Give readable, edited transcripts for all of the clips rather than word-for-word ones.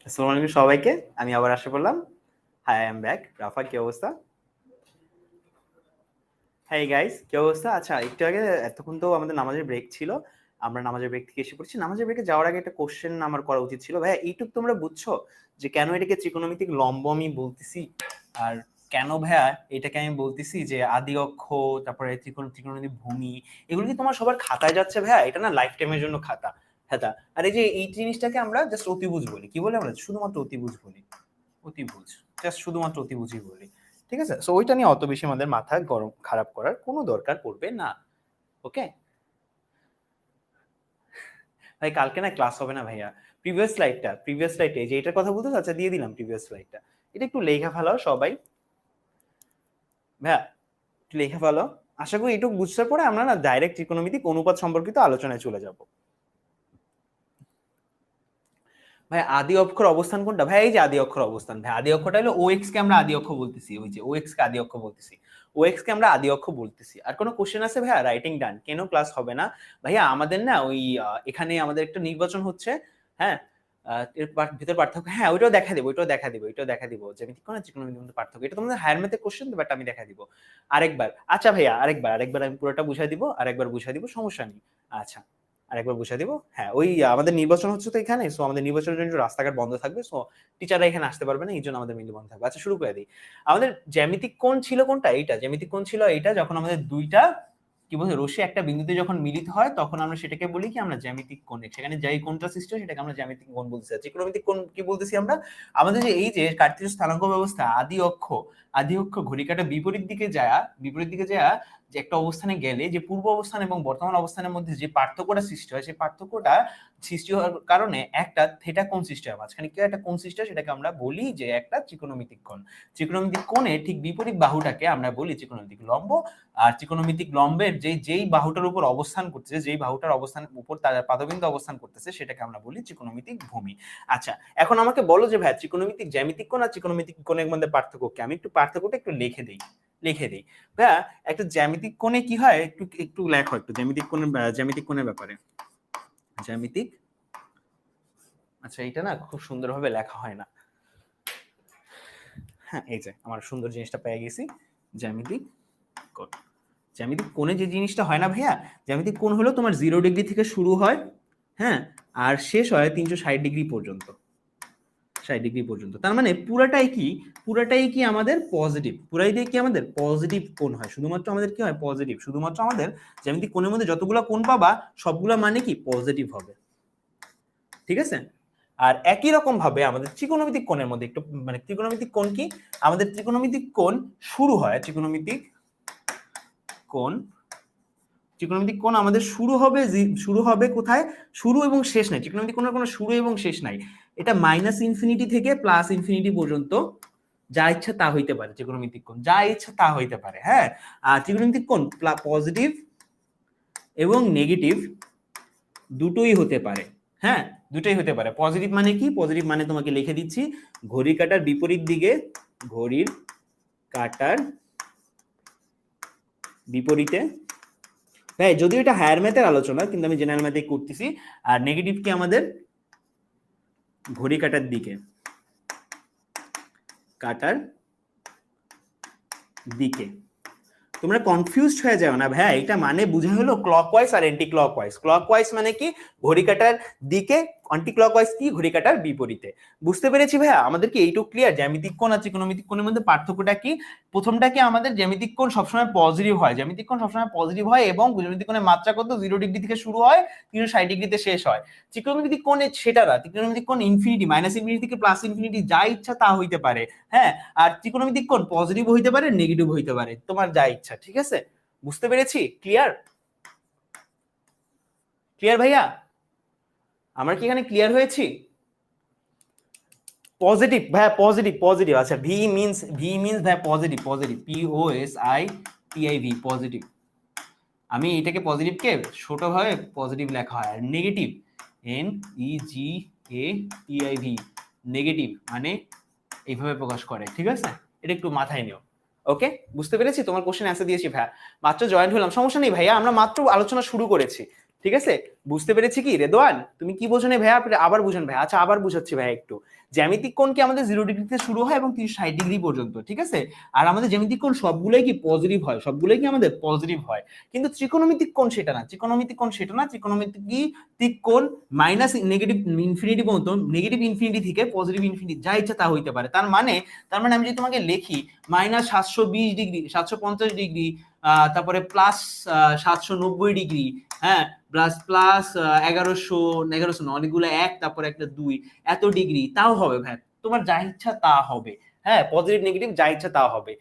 আসসালামু আলাইকুম সবাইকে। আমি আবার আসে বললাম। Hi, I am back. Rafa, কি অবস্থা? হাই গাইস, কি অবস্থা? আচ্ছা, একটু আগে এতক্ষণ তো আমাদের নামাজের ব্রেক ছিল। আমরা নামাজের ব্রেক থেকে এসে পড়ছি। নামাজের ব্রেকে যাওয়ার আগে একটা কোশ্চেন আমার করা উচিত ছিল। ভাইয়া, এইটুক তোমরা বুঝছো যে কেন এটাকে ত্রিকোণমিতিক লম্ব আমি বলতেছি? আর কেন ভাইয়া এটাকে আমি বলতেছি যে আদি অক্ষ, তারপরে ত্রিকোণমিতিক ভূমি, এগুলো কি তোমার সবার খাতায় যাচ্ছে ভাইয়া? এটা না লাইফ টাইমের জন্য খাতা। হ্যাঁ। আর এই যে এই জিনিসটাকে আমরা জাস্ট অতিভুজ বলি। কি বলে আমরা? শুধুমাত্র অতিভুজ বলি। অতিভুজ, জাস্ট শুধুমাত্র অতিভুজই বলি। ঠিক আছে, সো ওইটা নিয়ে অত বেশি আমাদের মাথা গরম খারাপ করার কোনো দরকার পড়বে না। ওকে ভাই, কালকে না ক্লাস হবে না ভাইয়া। প্রিভিয়াস স্লাইডে যে এটার কথা বলতে, আচ্ছা দিয়ে দিলাম প্রিভিয়াস স্লাইডটা। এটা একটু লেখা ফেলাও সবাই। ভাইয়া একটু লেখা ফেলাও। আশা করি এটুকু বুঝতে পরে আমরা না ডাইরেক্ট ত্রিকোণমিতিক অনুপাত সম্পর্কিত আলোচনায় চলে যাব। ভাই, আদি অক্ষর অবস্থান কোনটা? ভাই এই যে আদি অক্ষর অবস্থান। ভাই আদি অক্ষরটা হলো OX কে আমরা আদি অক্ষ বলতেছি। ওই যে OX কে আদি অক্ষ বলতেছি। OX কে আমরা আদি অক্ষ বলতেছি। আর কোনো কোশ্চেন আছে ভাইয়া? রাইটিং ডান। কেন ক্লাস হবে না ভাইয়া? আমাদের না ওই এখানে আমাদের একটা নির্বাচন হচ্ছে। হ্যাঁ, এর ভিতর পার্থক্য, হ্যাঁ ওইটাও দেখা দিব, জ্যামিতিক কোণ আর ত্রিকোণমিতির মধ্যে পার্থক্য। এটা তোমাদের হায়ার ম্যাথের কোশ্চেন, বাট আমি দেখা দিব আরেকবার। আচ্ছা ভাইয়া, আরেকবার আমি পুরোটা বুঝাই দিব, সমস্যা নেই। আচ্ছা, আরেকবার বুঝিয়ে দিব। হ্যাঁ, ওই আমাদের নির্বাচন হচ্ছে তো এখানে, সো আমাদের নির্বাচনের জন্য রাস্তাঘাট বন্ধ থাকবে, সো টিচাররা এখানে আসতে পারবে না, এই জন্য আমাদের মেনলি বন্ধ থাকবে। আচ্ছা, শুরু করে দিই। আমাদের জ্যামিতিক কোণ ছিল কোনটা? এইটা জ্যামিতিক কোণ ছিল এইটা। যখন আমাদের দুইটা কি বলছে রশ্মি একটা বিন্দুতে যখন মিলিত হয়, তখন আমরা সেটাকে বলি কি? আমরা জ্যামিতিক কোণ। সেখানে যাই কোণটা সৃষ্টি হয় সেটাকে আমরা জ্যামিতিক কোণ বলতেছি। ত্রিকোণমিতিক কোণ কি বলতেছি আমরা? আমাদের যে এই যে কার্তেজ স্থানাঙ্ক ব্যবস্থা, আদি অক্ষ ঘড়িকাটা বিপরীত দিকে যায়, যে একটা অবস্থানে গেলে যে পূর্ব অবস্থান এবং বর্তমান অবস্থানের মধ্যে যে পার্থক্যটা সৃষ্টি হয়, সেই পার্থক্যটা সৃষ্টি হওয়ার কারণে একটা থেটা কোণ সৃষ্টি হয়। মাঝখানে কি একটা কোণ সৃষ্টি হয়, সেটাকে আমরা বলি যে একটা ত্রিকোণমিতিক কোণ। ত্রিকোণমিতিক কোণের ঠিক বিপরীত বাহুটাকে আমরা বলি ত্রিকোণমিতিক লম্ব। আর ত্রিকোণমিতিক লম্বের যেই বাহুটার উপর অবস্থান করতেছে, যেই বাহুটার অবস্থান উপর তার পাদবিন্দু অবস্থান করতেছে, সেটাকে আমরা বলি ত্রিকোণমিতিক ভূমি। আচ্ছা, এখন আমাকে বলো যে ভাই ত্রিকোণমিতিক জ্যামিতিক কোণ আর ত্রিকোণমিতিক কোণের মধ্যে পার্থক্য কি? আমি একটু পার্থক্যটা একটু লিখে দিই। ভাইয়া, একটা জ্যামিতিক কোণে কি হয়, একটু একটু লেখো একটু জ্যামিতিক কোণের ব্যাপারে। জ্যামিতিক, আচ্ছা এটা না খুব সুন্দরভাবে লেখা হয় না। হ্যাঁ, এই যে আমার সুন্দর জিনিসটা পেয়ে গেছি। জ্যামিতিক কোণ। জ্যামিতিক কোণে যে জিনিসটা হয় না ভাইয়া, জ্যামিতিক কোণ হলো তোমার 0 ডিগ্রি থেকে শুরু হয়, হ্যাঁ, আর শেষ হয় 360 ডিগ্রি পর্যন্ত। 60 ডিগ্রি পর্যন্ত, তার মানে পুরাটাই কি আমাদের পজিটিভ। পুরাটাই কি আমাদের পজিটিভ কোণ হয়। শুধুমাত্র আমাদের কি হয়? পজিটিভ। শুধুমাত্র আমাদের জ্যামিতিক কোণের মধ্যে যতগুলো কোণ পাবা, সবগুলা মানে কি? পজিটিভ হবে। ঠিক আছে। আর একই রকম ভাবে আমাদের ত্রিকোণমিতিক কোণের মধ্যে একটু মানে ত্রিকোণমিতিক কোণ কি? আমাদের ত্রিকোণমিতিক কোণ শুরু হয়, ত্রিকোণমিতিক কোণ আমাদের শুরু হবে কোথায়? শুরু এবং শেষ নাই। ত্রিকোণমিতিক কোণের কোনো শুরু এবং শেষ নাই। এটা -ইনফিনিটি থেকে +ইনফিনিটি পর্যন্ত যা ইচ্ছা তা হইতে পারে। ত্রিকোণমিতিক কোণ যা ইচ্ছা তা হইতে পারে। হ্যাঁ, আর ত্রিকোণমিতিক কোণ পজিটিভ এবং নেগেটিভ দুটোই হতে পারে। হ্যাঁ, দুটোই হতে পারে। পজিটিভ মানে কি? পজিটিভ মানে তোমাকে লিখে দিচ্ছি, ঘড়ির কাঁটার বিপরীত দিকে, ঘড়ির কাঁটার বিপরীতে। হ্যাঁ, যদিও এটা হায়ার ম্যাথের আলোচনা, কিন্তু আমি জেনারেল ম্যাথে করতেছি। আর নেগেটিভ কি আমাদের? ঘড়ি কাঁটার দিকে, তোমরা কনফিউজড হয়ে যাও না ভাইয়া। এটা মানে বুঝা হলো ক্লকওয়াইজ আর অ্যান্টি ক্লকওয়াইজ। ক্লকওয়াইজ মানে কি? ঘড়ি কাঁটার দিকে। অ্যান্টি ক্লকওয়াইজ কি? ঘড়ি কাঁটার বিপরীতে। বুঝতে পেরেছি ভাইয়া? আমাদের কি এইটুকু ক্লিয়ার? জ্যামিতিক কোণ আর ত্রিকোণমিতিক কোণের মধ্যে পার্থক্যটা কি? প্রথমটা কি, আমাদের জ্যামিতিক কোণ সবসময় পজিটিভ হয়। এবং জ্যামিতিক কোণের মাত্রা কত? 0 ডিগ্রি থেকে শুরু হয়, 360 ডিগ্রিতে শেষ হয়। ত্রিকোণমিতিক কোণে সেটা না। ত্রিকোণমিতিক কোণ ইনফিনিটি, -ইনফিনিটি থেকে +ইনফিনিটি যা ইচ্ছা তা হইতে পারে। হ্যাঁ, আর ত্রিকোণমিতিক কোণ পজিটিভ হইতে পারে, নেগেটিভ হইতে পারে, তোমার যা ইচ্ছা। ঠিক আছে, বুঝতে পেরেছি? ক্লিয়ার ভাইয়া? আমরা কি এখানে ক্লিয়ার হয়েছি? পজিটিভ ভাইয়া, পজিটিভ। আচ্ছা, ভি মিন্স ভাইয়া পজিটিভ, POSITIV, পজিটিভ। আমি এটাকে পজিটিভকে ছোটভাবে পজিটিভ লেখা হয়। আর নেগেটিভ NEGATIV, নেগেটিভ মানে এইভাবে প্রকাশ করে। ঠিক আছে, এটা একটু মাথায় নিও। ওকে, বুঝতে পেরেছি? তোমার কোশ্চেন অ্যান্সার দিয়েছি ভাইয়া। মাত্র জয়েন্ট হলাম, সমস্যা নেই ভাইয়া, আমরা মাত্র আলোচনা শুরু করেছি। ঠিক আছে, বুঝতে পেরেছি কি রেদওয়ান? তুমি কি বোঝো না ভাইয়া? আপনি আবার বুঝেন ভাই। আচ্ছা আবার বুঝাচ্ছি ভাই একটু। জ্যামিতিক কোণ কি আমাদের 0 ডিগ্রিতে শুরু হয় এবং 360 ডিগ্রি পর্যন্ত, ঠিক আছে? আর আমাদের জ্যামিতিক কোণ সবগুলোই কি পজিটিভ হয়, সবগুলোই কি আমাদের পজিটিভ হয়। কিন্তু ত্রিকোণমিতিক কোণ সেটা না, ত্রিকোণমিতিক কোণ সেটা না। ত্রিকোণমিতিক কোণ মাইনাস নেগেটিভ ইনফিনিটি পর্যন্ত, নেগেটিভ ইনফিনিটি থেকে পজিটিভ ইনফিনিটি যা ইচ্ছা তা হইতে পারে। তার মানে আমি যদি তোমাকে লিখি মাইনাস 720 ডিগ্রি, 750 ডিগ্রি, তারপরে প্লাস 790 ডিগ্রি, হ্যাঁ, প্লাস প্লাস 1100 না, অনেকগুলো এক, তারপরে একটা 2, এত ডিগ্রি, তাও হবে ভাই, তোমার যা ইচ্ছা তা হবে। হ্যাঁ, পজিটিভ নেগেটিভ যা ইচ্ছা তা হবে।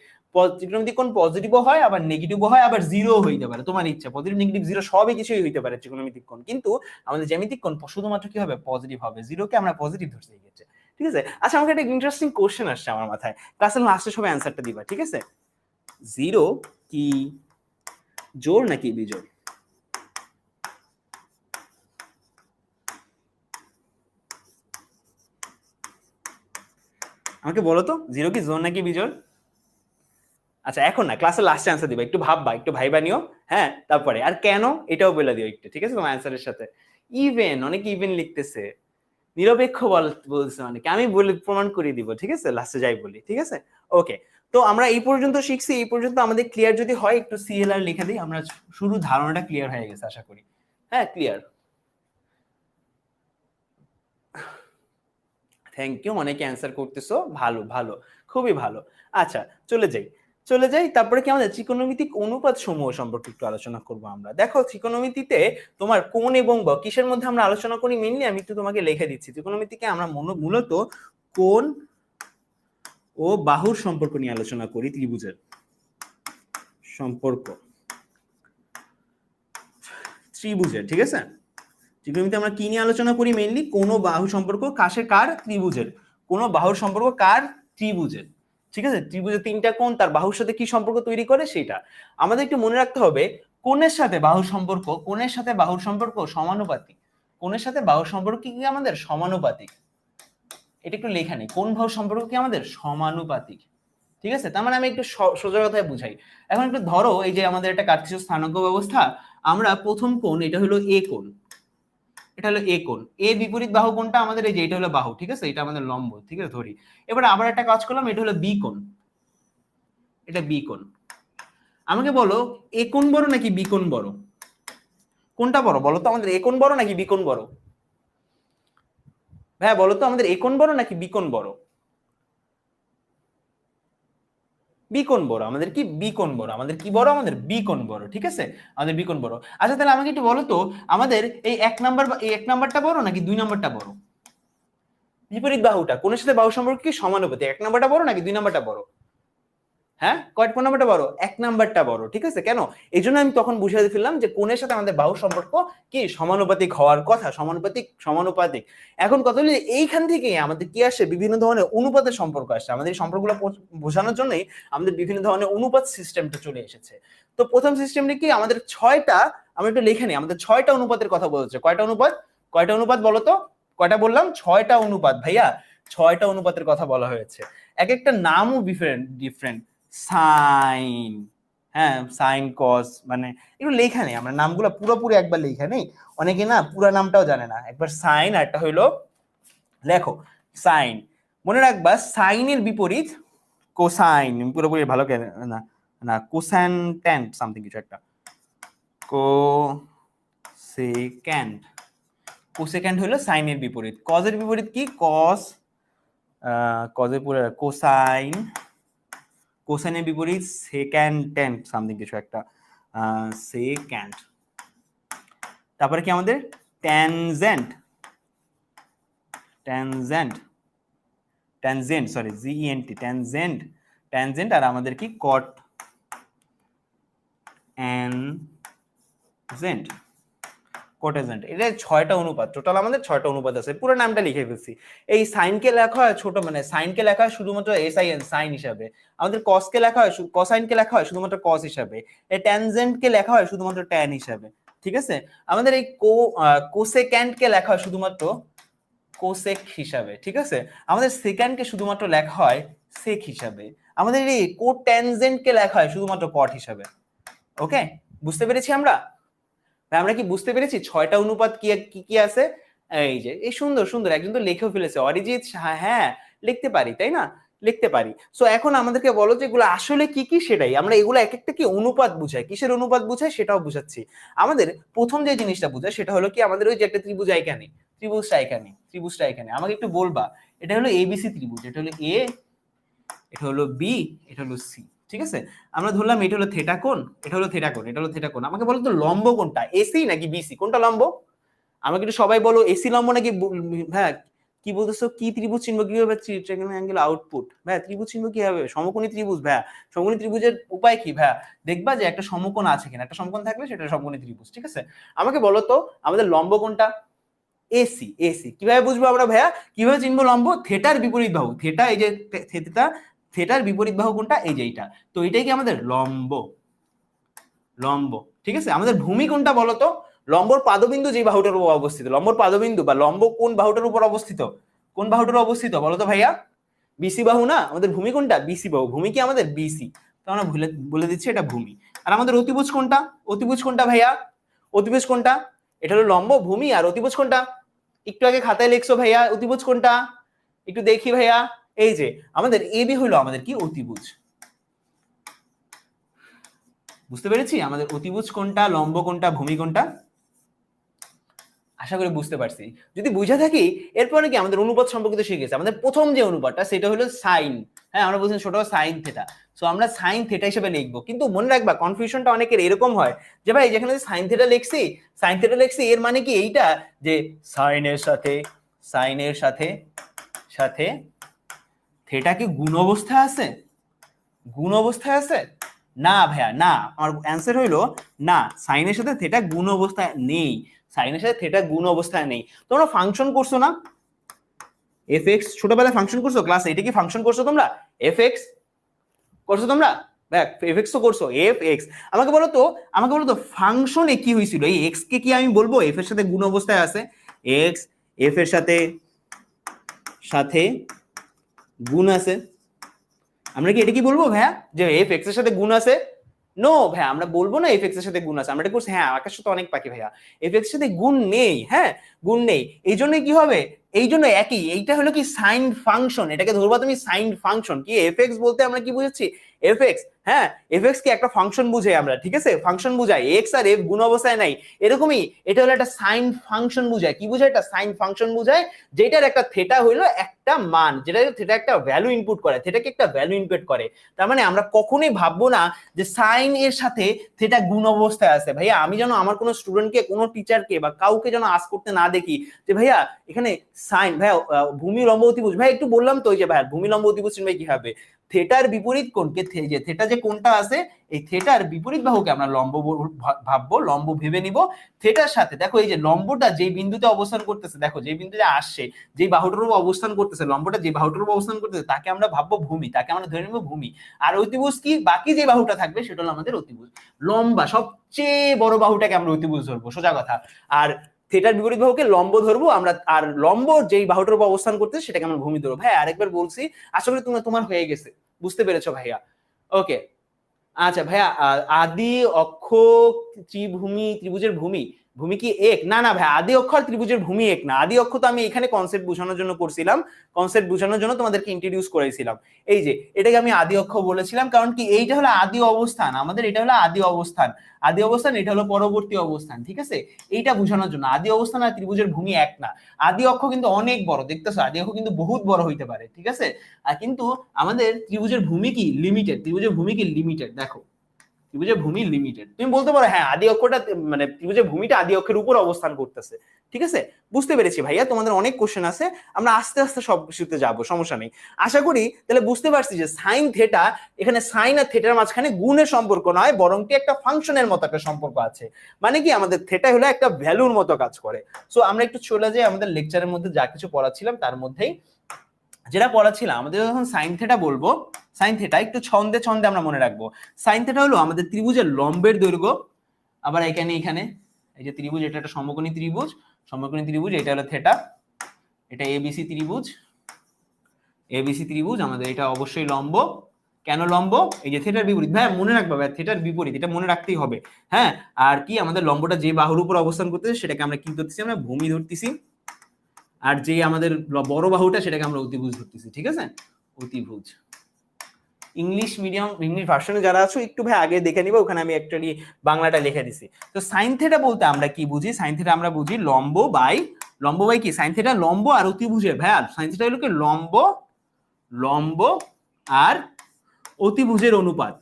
ত্রিকোণমিতিক কোণ পজিটিভও হয়, আবার নেগেটিভও হয়, আবার জিরো হইতে পারে, তোমার ইচ্ছা। পজিটিভ নেগেটিভ জিরো সবই কিছুই হইতে পারে ত্রিকোণমিতিক কোণ। কিন্তু আমাদের জ্যামিতিক কোণ শুধুমাত্র কি হবে? পজিটিভ হবে। জিরোকে আমরা পজিটিভ ধরতে গেছে, ঠিক আছে? আচ্ছা, আমাকে একটা ইন্টারেস্টিং কোশ্চেন আসছে আমার মাথায়, ক্লাসের লাস্টে সবাই অ্যান্সারটা দিবা, ঠিক আছে? জিরো কি জোড় নাকি বিজোড়? আমাকে বলো তো, জিরো কি জোড় নাকি বিজোড়? আচ্ছা, এখন না, ক্লাসের লাস্টে অ্যান্সার দিবা, একটু ভাববা, একটু ভাইবা নিও, হ্যাঁ, তারপরে আর কেন এটাও বলে দিও একটু, ঠিক আছে, তোমার অ্যান্সারের সাথে। ইভেন, অনেকে ইভেন লিখতেছে, নিরপেক্ষ বলছে অনেকে, আমি বলে প্রমাণ করে দিব, ঠিক আছে, লাস্টে যাই বলি, ঠিক আছে? ওকে, তো আমরা এই পর্যন্ত শিখছি, এই পর্যন্ত আমাদের ক্লিয়ার যদি হয় একটু সিএলআর লিখে দিই, আমরা শুরু ধারণাটা ক্লিয়ার হয়ে গেছে আশা করি। হ্যাঁ, ক্লিয়ার, থ্যাংক ইউ, অনেকে অ্যান্সার করতেছো, ভালো ভালো, খুবই ভালো। আচ্ছা, চলে যাই, তারপরে কি আমাদের ত্রিকোণমিতিক অনুপাত সমূহ সম্পর্কে একটু আলোচনা করব আমরা। দেখো, ত্রিকোণমিতিতে তোমার কোণ এবং কিসের মধ্যে আমরা আলোচনা করি মেইনলি, আমি একটু তোমাকে লিখে দিচ্ছি। ত্রিকোণমিতিকে আমরা মূলত কোণ ও বাহুর সম্পর্ক নিয়ে আলোচনা করি, ত্রিভুজের সম্পর্ক, ত্রিভুজের, ঠিক আছে? ত্রিকোণমিতিতে আমরা কি নিয়ে আলোচনা করি মেইনলি? কোণ ও বাহু সম্পর্ক, কার? ত্রিভুজের। কোণ ও বাহুর সম্পর্ক কার? ত্রিভুজের, ঠিক আছে? ত্রিভুজের তিনটা কোণ তার বাহুর সাথে কি সম্পর্ক তৈরি করে সেটা আমাদের একটু মনে রাখতে হবে। কোণের সাথে বাহুর সম্পর্ক, কোণের সাথে বাহুর সম্পর্ক সমানুপাতিক। কোণের সাথে বাহুর সম্পর্ক কি আমাদের সমানুপাতিক। এটা একটু লেখা নেই, কোণ বাহুর সম্পর্ক কি আমাদের সমানুপাতিক, ঠিক আছে? তার মানে আমি একটু সোজা কথায় বুঝাই। এখন একটু ধরো, এই যে আমাদের একটা কার্তেশীয় স্থানাঙ্ক ব্যবস্থা, আমরা প্রথম কোণ, এটা হলো এ কোণ, এটা হলো এ কোণ। এ বিপরীত বাহু কোণটা আমাদের এই যে এটা হলো বাহু, ঠিক আছে, এটা আমাদের লম্ব, ঠিক আছে, ধরি। এবার আবার একটা কাজ করলাম, এটা হলো বি কোণ, এটা বি কোণ। আমাকে বলো, এ কোণ বড় নাকি বি কোণ বড়? কোনটা বড় বলো তো আমাদের, এ কোণ বড় নাকি বি কোণ বড়? ভাইয়া বলো তো, আমাদের এ কোণ বড় নাকি বি কোণ বড়? বি কোণ বড়। আমাদের কি বি কোণ বড়, আমাদের কি বড়, আমাদের বি কোণ বড়, ঠিক আছে, আমাদের বি কোণ বড়। আচ্ছা, তাহলে আমাকে একটু বলো তো, আমাদের এই এক নাম্বারটা বড় নাকি 2 নাম্বারটা বড়? বিপরীত বাহুটা, কোণের সাথে বাহু সম্পর্ক কি সমানুপাতিক, 1 নাম্বারটা বড় নাকি 2 নাম্বারটা বড়? হ্যাঁ, কোন নাম্বারটা বড়? 1 নাম্বারটা বড়, ঠিক আছে। কেন? এই জন্য আমি তখন বুঝিয়ে ফেললাম যে কোণের সাথে আমাদের বাহুর সম্পর্ক কি সমানুপাতিক হওয়ার কথা, সমানুপাতিক। এখন কথা হলো, এইখান থেকে আমাদের কি আসে, বিভিন্ন ধরনের অনুপাতের সম্পর্ক আসছে। আমাদের এই সম্পর্কগুলো বোঝানোর জন্যই আমাদের বিভিন্ন ধরনের অনুপাত সিস্টেমটা চলে এসেছে। তো প্রথম সিস্টেমটা কি, আমাদের 6টা, আমরা একটু লিখে নিই, আমাদের 6টা অনুপাতের কথা বলছে। কয়টা অনুপাত বলো তো? কয়টা বললাম? 6টা অনুপাত ভাইয়া, 6টা অনুপাতের কথা বলা হয়েছে। এক একটা নামও ডিফারেন্ট। সাইন, হ্যাঁ, সাইন কস, মানে একটু লেখা নেই, আমরা নামগুলো পুরোপুরি একবার লেখা নেই, অনেকে না পুরো নামটাও জানে না। একবার সাইন, আর একটা হইলো, লেখো সাইন, মনে রাখবা সাইনের বিপরীত কোসাইন। পুরোপুরি ভালো না, না কোসাইন ট্যান সামথিং কিছু একটা, কোসেক্যান্ট। কোসেক্যান্ট হলো সাইনের বিপরীত। কজের বিপরীত কি? কস, কজের পুরো কোসাইন, কোসাইনের বিপরীত সেক্যান্টেন্ট সামথিং কিছু একটা, সেক্যান্ট। তারপরে কি আমাদের ট্যানজেন্ট, সরি, জিইএনটি, ট্যানজেন্ট। আর আমাদের কি কট অ্যানজেন্ট, কোটেজেন্ট। এটা 6টা অনুপাত, টোটাল আমাদের 6টা অনুপাত আছে। পুরো নামটা লিখে ফেলছি। এই সাইনকে লেখা হয় ছোট, মানে সাইনকে লেখা হয় শুধুমাত্র এসআইএন, সাইন হিসাবে। আমাদের কসকে লেখা হয়, কোসাইনকে লেখা হয় শুধুমাত্র কস হিসাবে। এই ট্যানজেন্টকে লেখা হয় শুধুমাত্র ট্যান হিসাবে, ঠিক আছে। আমাদের এই কোসেক্যান্টকে লেখা হয় শুধুমাত্র কোসেক হিসাবে, ঠিক আছে। আমাদের সেক্যান্ডকে শুধুমাত্র লেখা হয় সেক হিসাবে। আমাদের এই কোট্যানজেন্টকে লেখা হয় শুধুমাত্র কট হিসাবে। ওকে, বুঝতে পেরেছি আমরা? আমরা কি বুঝতে পেরেছি 6টা অনুপাত কি কি কি আছে? এই যে এই সুন্দর সুন্দর, একজন তো লিখেও ফেলেছে অরিজিৎ। হ্যাঁ লিখতে পারি, তাই না? লিখতে পারি। সো এখন আমাদেরকে বলো যে এগুলো আসলে কি কি, সেটাই আমরা এগুলো এক একটা কি অনুপাত বুঝাই, কিসের অনুপাত বুঝাই সেটাও বুঝাচ্ছি। আমাদের প্রথম যে জিনিসটা বুঝায় সেটা হলো কি, আমাদের ওই যে একটা ত্রিভুজ এখানে, ত্রিভুজটা এখানে আমাকে একটু বলবা, এটা হলো এবিসি ত্রিভুজ, এটা হলো এ, এটা হলো বি, এটা হলো সি, ঠিক আছে? আমরা ধরলাম এটা হলো থিটা কোণ, এটা হলো থিটা কোণ, এটা হলো থিটা কোণ। আমাকে বলো তো লম্ব কোনটা, এসি নাকি বিসি, কোনটা লম্ব? আমাকে একটু সবাই বলো, এসি লম্ব নাকি হ্যাঁ কি বলতেছো, কি ত্রিভুজ চিনব কিভাবে? Triangle angle output. ভাই ত্রিভুজ চিনব কিভাবে? সমকোণী ত্রিভুজ। ভাই সমকোণী ত্রিভুজের উপায় কি? ভাই দেখবা যে একটা সমকোণ আছে কিনা, একটা সমকোণ থাকলে সেটা সমকোণী ত্রিভুজ, ঠিক আছে? আমাকে বলো তো আমাদের লম্ব কোনটা? এসি। এসি কিভাবে বুঝবো আমরা ভাইয়া, কিভাবে চিনবো লম্ব? থিটার বিপরীত বাহু, থিটা এই যে থিটা, থিটার বিপরীত বাহু কোনটা? এই যে এইটা, তো এটাই কি আমাদের লম্ব, লম্ব, ঠিক আছে? আমাদের ভূমি কোনটা বলো তো? লম্বর পাদবিন্দু যে বাহুটার উপর অবস্থিত, লম্বর পাদবিন্দু বা লম্ব কোন বাহুটার উপর অবস্থিত, কোন বাহুটার অবস্থিত বলো তো ভাইয়া? বিসি বাহু না? আমাদের ভূমি কোনটা? বিসি বাহু। ভূমি কি আমাদের? বিসি। তো আমরা বলে দিচ্ছি এটা ভূমি। আর আমাদের অতিভুজ কোনটা? অতিভুজ কোনটা ভাইয়া? অতিভুজ কোনটা? এটা হলো লম্ব, ভূমি, আর অতিভুজ কোনটা? একটু আগে খাতায় লিখছো ভাইয়া, অতিভুজ কোনটা একটু দেখি ভাইয়া। এই যে আমাদের এবি হলো আমাদের কি? অতিভুজ। বুঝতে পেরেছি আমাদের অতিভুজ কোনটা, লম্ব কোনটা, ভূমি কোনটা? আশা করি বুঝতে পারছি। যদি বুঝে থাকি এরপরে কি আমাদের অনুপাত সম্পর্কিত শিখেছি। আমাদের প্রথম যে অনুপাতটা সেটা হলো সাইন। হ্যাঁ আমরা বলছি ছোট সাইন থিটা, সো আমরা সাইন থিটা হিসেবে লিখবো। কিন্তু মনে রাখবা কনফিউশনটা অনেকের এরকম হয় যে ভাই যেখানে সাইন থিটা লিখছি, সাইন থিটা লিখছি এর মানে কি এইটা যে সাইনের সাথে, সাইনের সাথে সাথে থিটা কি গুণ অবস্থায় আছে? গুণ অবস্থায় আছে? না ভাইয়া না, আমার অ্যান্সার হইলো না, সাইনের সাথে থিটা গুণ অবস্থায় নেই। সাইনের সাথে থিটা গুণ অবস্থায় নেই। তোমরা ফাংশন করছো না এফএক্স, ছোটবেলায় ফাংশন করছো, ক্লাস 8 কি ফাংশন করছো তোমরা? এফএক্স করছো তোমরা? দেখ এফএক্স তো করছো, এফএক্স। আমাকে বলো তো, আমাকে বলো তো ফাংশনে কি হয়েছিল? এই এক্স কে কি আমি বলবো এফ এর সাথে গুণ অবস্থায় আছে? এক্স এফ এর সাথে সাথে গুণ আছে, আমরা কি এটা কি বলবো ভাইয়া যে এফ এক্স এর সাথে গুণ আছে? নো ভাইয়া, আমরা বলবো না এফ এক্স এর সাথে গুণ আছে। আমরা এটা করছি হ্যাঁ আকাশ তো অনেক পাখি ভাইয়া, এফ এক্স এর সাথে গুণ নেই। হ্যাঁ গুণ নেই, এই জন্য কি হবে? এই জন্য একই, এইটা হলো কি সাইন ফাংশন, এটাকে ধরবা তুমি সাইন ফাংশন। কি এফ এক্স বলতে আমরা কি বুঝেছি? এফ এক্স, হ্যাঁ এফ এক্স কি একটা ফাংশন বুঝাই আমরা, ঠিক আছে? ফাংশন বুঝাই, এক্স আর এফ গুণ অবস্থায় নাই এরকমই। এটা হলো একটা সাইন ফাংশন বুঝায়। কি বুঝায়? একটা সাইন ফাংশন বুঝায় যেটার একটা থিটা হইলো একটা মান, যেটা থিটা একটা ভ্যালু ইনপুট করে, থিটাকে একটা ভ্যালু ইনপুট করে। তার মানে আমরা কখনোই ভাববো না যে সাইন এর সাথে থিটা গুণ অবস্থায় আছে। ভাইয়া আমি যেন আমার কোনো স্টুডেন্টকে, কোনো টিচারকে বা কাউকে যেন আস করতে না দেখি যে ভাইয়া এখানে সাইন, ভাইয়া ভূমি লম্ব অতিভুজ, ভাই একটু বললাম তো ওই যে ভাইয়া ভূমি লম্ব অতিভুজ চিনবে কিভাবে? থিটার বিপরীত কোণকে, যে থিটা যে কোণটা আছে এই থিটার বিপরীত বাহুকে আমরা লম্ব ভাববো, লম্ব ভেবে নিব। থিটার সাথে দেখো এই যে লম্বটা যেই বিন্দুতে অবস্থান করতেছে, দেখো যেই বিন্দুতে আসছে, যেই বাহুটার উপর অবস্থান করতেছে, লম্বটা যে বাহুটার উপর অবস্থান করতেছে তাকে আমরা ভাববো ভূমি, তাকে আমরা ধরে নেব ভূমি। আর অতিভুজ কি? বাকি যে বাহুটা থাকবে সেটা হলো আমাদের অতিভুজ। লম্বা সবচেয়ে বড় বাহুটাকে আমরা অতিভুজ ধরবো, সোজা কথা। আর থিটার বিপরীত বাহুকে লম্ব ধরবো আমরা, আর লম্ব যেই বাহুটার উপর অবস্থান করতেছে সেটাকে আমরা ভূমি ধরবো। ভাই আরেকবার বলছি, আশা করি তোমার হয়ে গেছে, বুঝতে পেরেছো ভাইয়া? ওকে আচ্ছা ভাইয়া, আদি অক্ষ ত্রিভূমি, ত্রিভুজের ভূমি, ভূমি কি এক? না না ভাই, আদি অক্ষ আর ত্রিভুজের ভূমি এক না। আদি অক্ষ তো আমি এখানে কনসেপ্ট বোঝানোর জন্য করছিলাম, কনসেপ্ট বোঝানোর জন্য তোমাদেরকে ইন্ট্রোডিউস করেছিলাম। এই যে এটাকে আমি আদি অক্ষ বলেছিলাম, কারণ কি এইটা হলো আদি অবস্থান আমাদের, এটা হলো আদি অবস্থান, আদি অবস্থান, এটা হলো পরবর্তী অবস্থান, ঠিক আছে? এইটা বোঝানোর জন্য আদি অবস্থান আর ত্রিভুজের ভূমি এক না। আদি অক্ষ কিন্তু অনেক বড়, দেখতেছো আদি অক্ষ কিন্তু বহুত বড় হইতে পারে, ঠিক আছে? আর কিন্তু আমাদের ত্রিভুজের ভূমি কি লিমিটেড, ত্রিভুজের ভূমি কি লিমিটেড। দেখো ত্রিভুজের ভূমি লিমিটেড, তুমি বলতে পারো হ্যাঁ আদি অক্ষটা মানে ত্রিভুজের ভূমিটা আদি অক্ষের উপর অবস্থান করতেছে, ঠিক আছে? বুঝতে পেরেছি ভাইয়া, তোমাদের অনেক কোশ্চেন আছে, আমরা আস্তে আস্তে সব কিছুতে যাব, সমস্যা নেই। আশা করি তাহলে বুঝতে পারছি যে সাইন থিটা, এখানে সাইন আর থিটার মাঝখানে গুণের সম্পর্ক নয়, বরং কি একটা ফাংশনের মতো একটা সম্পর্ক আছে। মানে কি আমাদের থিটা হলো একটা ভ্যালুর মতো কাজ করে। সো আমরা একটু চলে যাই আমাদের লেকচারের মধ্যে, যা কিছু পড়াচ্ছিলাম তার মধ্যেই যেটা পড়াচ্ছিলাম। আমাদের যখন সাইন থিটা বলবো, সাইন থিটা একটু ছন্দে ছন্দে আমরা মনে রাখবো। সাইন থিটা হলো আমাদের ত্রিভুজের লম্বের দৈর্ঘ্য। আবার এখানে এখানে এই যে ত্রিভুজ, এটা একটা সমকোণী ত্রিভুজ, সমকোণী ত্রিভুজ, এটা হলো থিটা, এটা এবিসি ত্রিভুজ, এবিসি ত্রিভুজ আমাদের এটা অবশ্যই লম্ব, কেন লম্ব? এই যে থিটার বিপরীত। ভাই মনে রাখবা ভাই, থিটার বিপরীত, এটা মনে রাখতেই হবে। হ্যাঁ, আর কি আমাদের লম্বটা যে বাহুর উপর অবস্থান করতেছে সেটাকে আমরা কি ধরতেছি? আমরা ভূমি ধরতেছি। আর যে আমাদের বড় বাহুটা সেটাকে আমরা অতিভুজ ধরতেছি। ঠিক আছে, অতিভুজ। ইংলিশ মিডিয়াম, ইংলিশ ভার্সনে যারা আছো একটু ভাই আগে দেখে নিবা, ওখানে আমি অ্যাকচুয়ালি বাংলাটা লিখে দিছি। তো সাইন থিটা বলতে আমরা কি বুঝি? সাইন থিটা আমরা বুঝি লম্ব বাই কি? সাইন থিটা লম্ব আর অতিভুজের, ভাই সাইন থিটা হলো কি লম্ব আর অতিভুজের অনুপাত।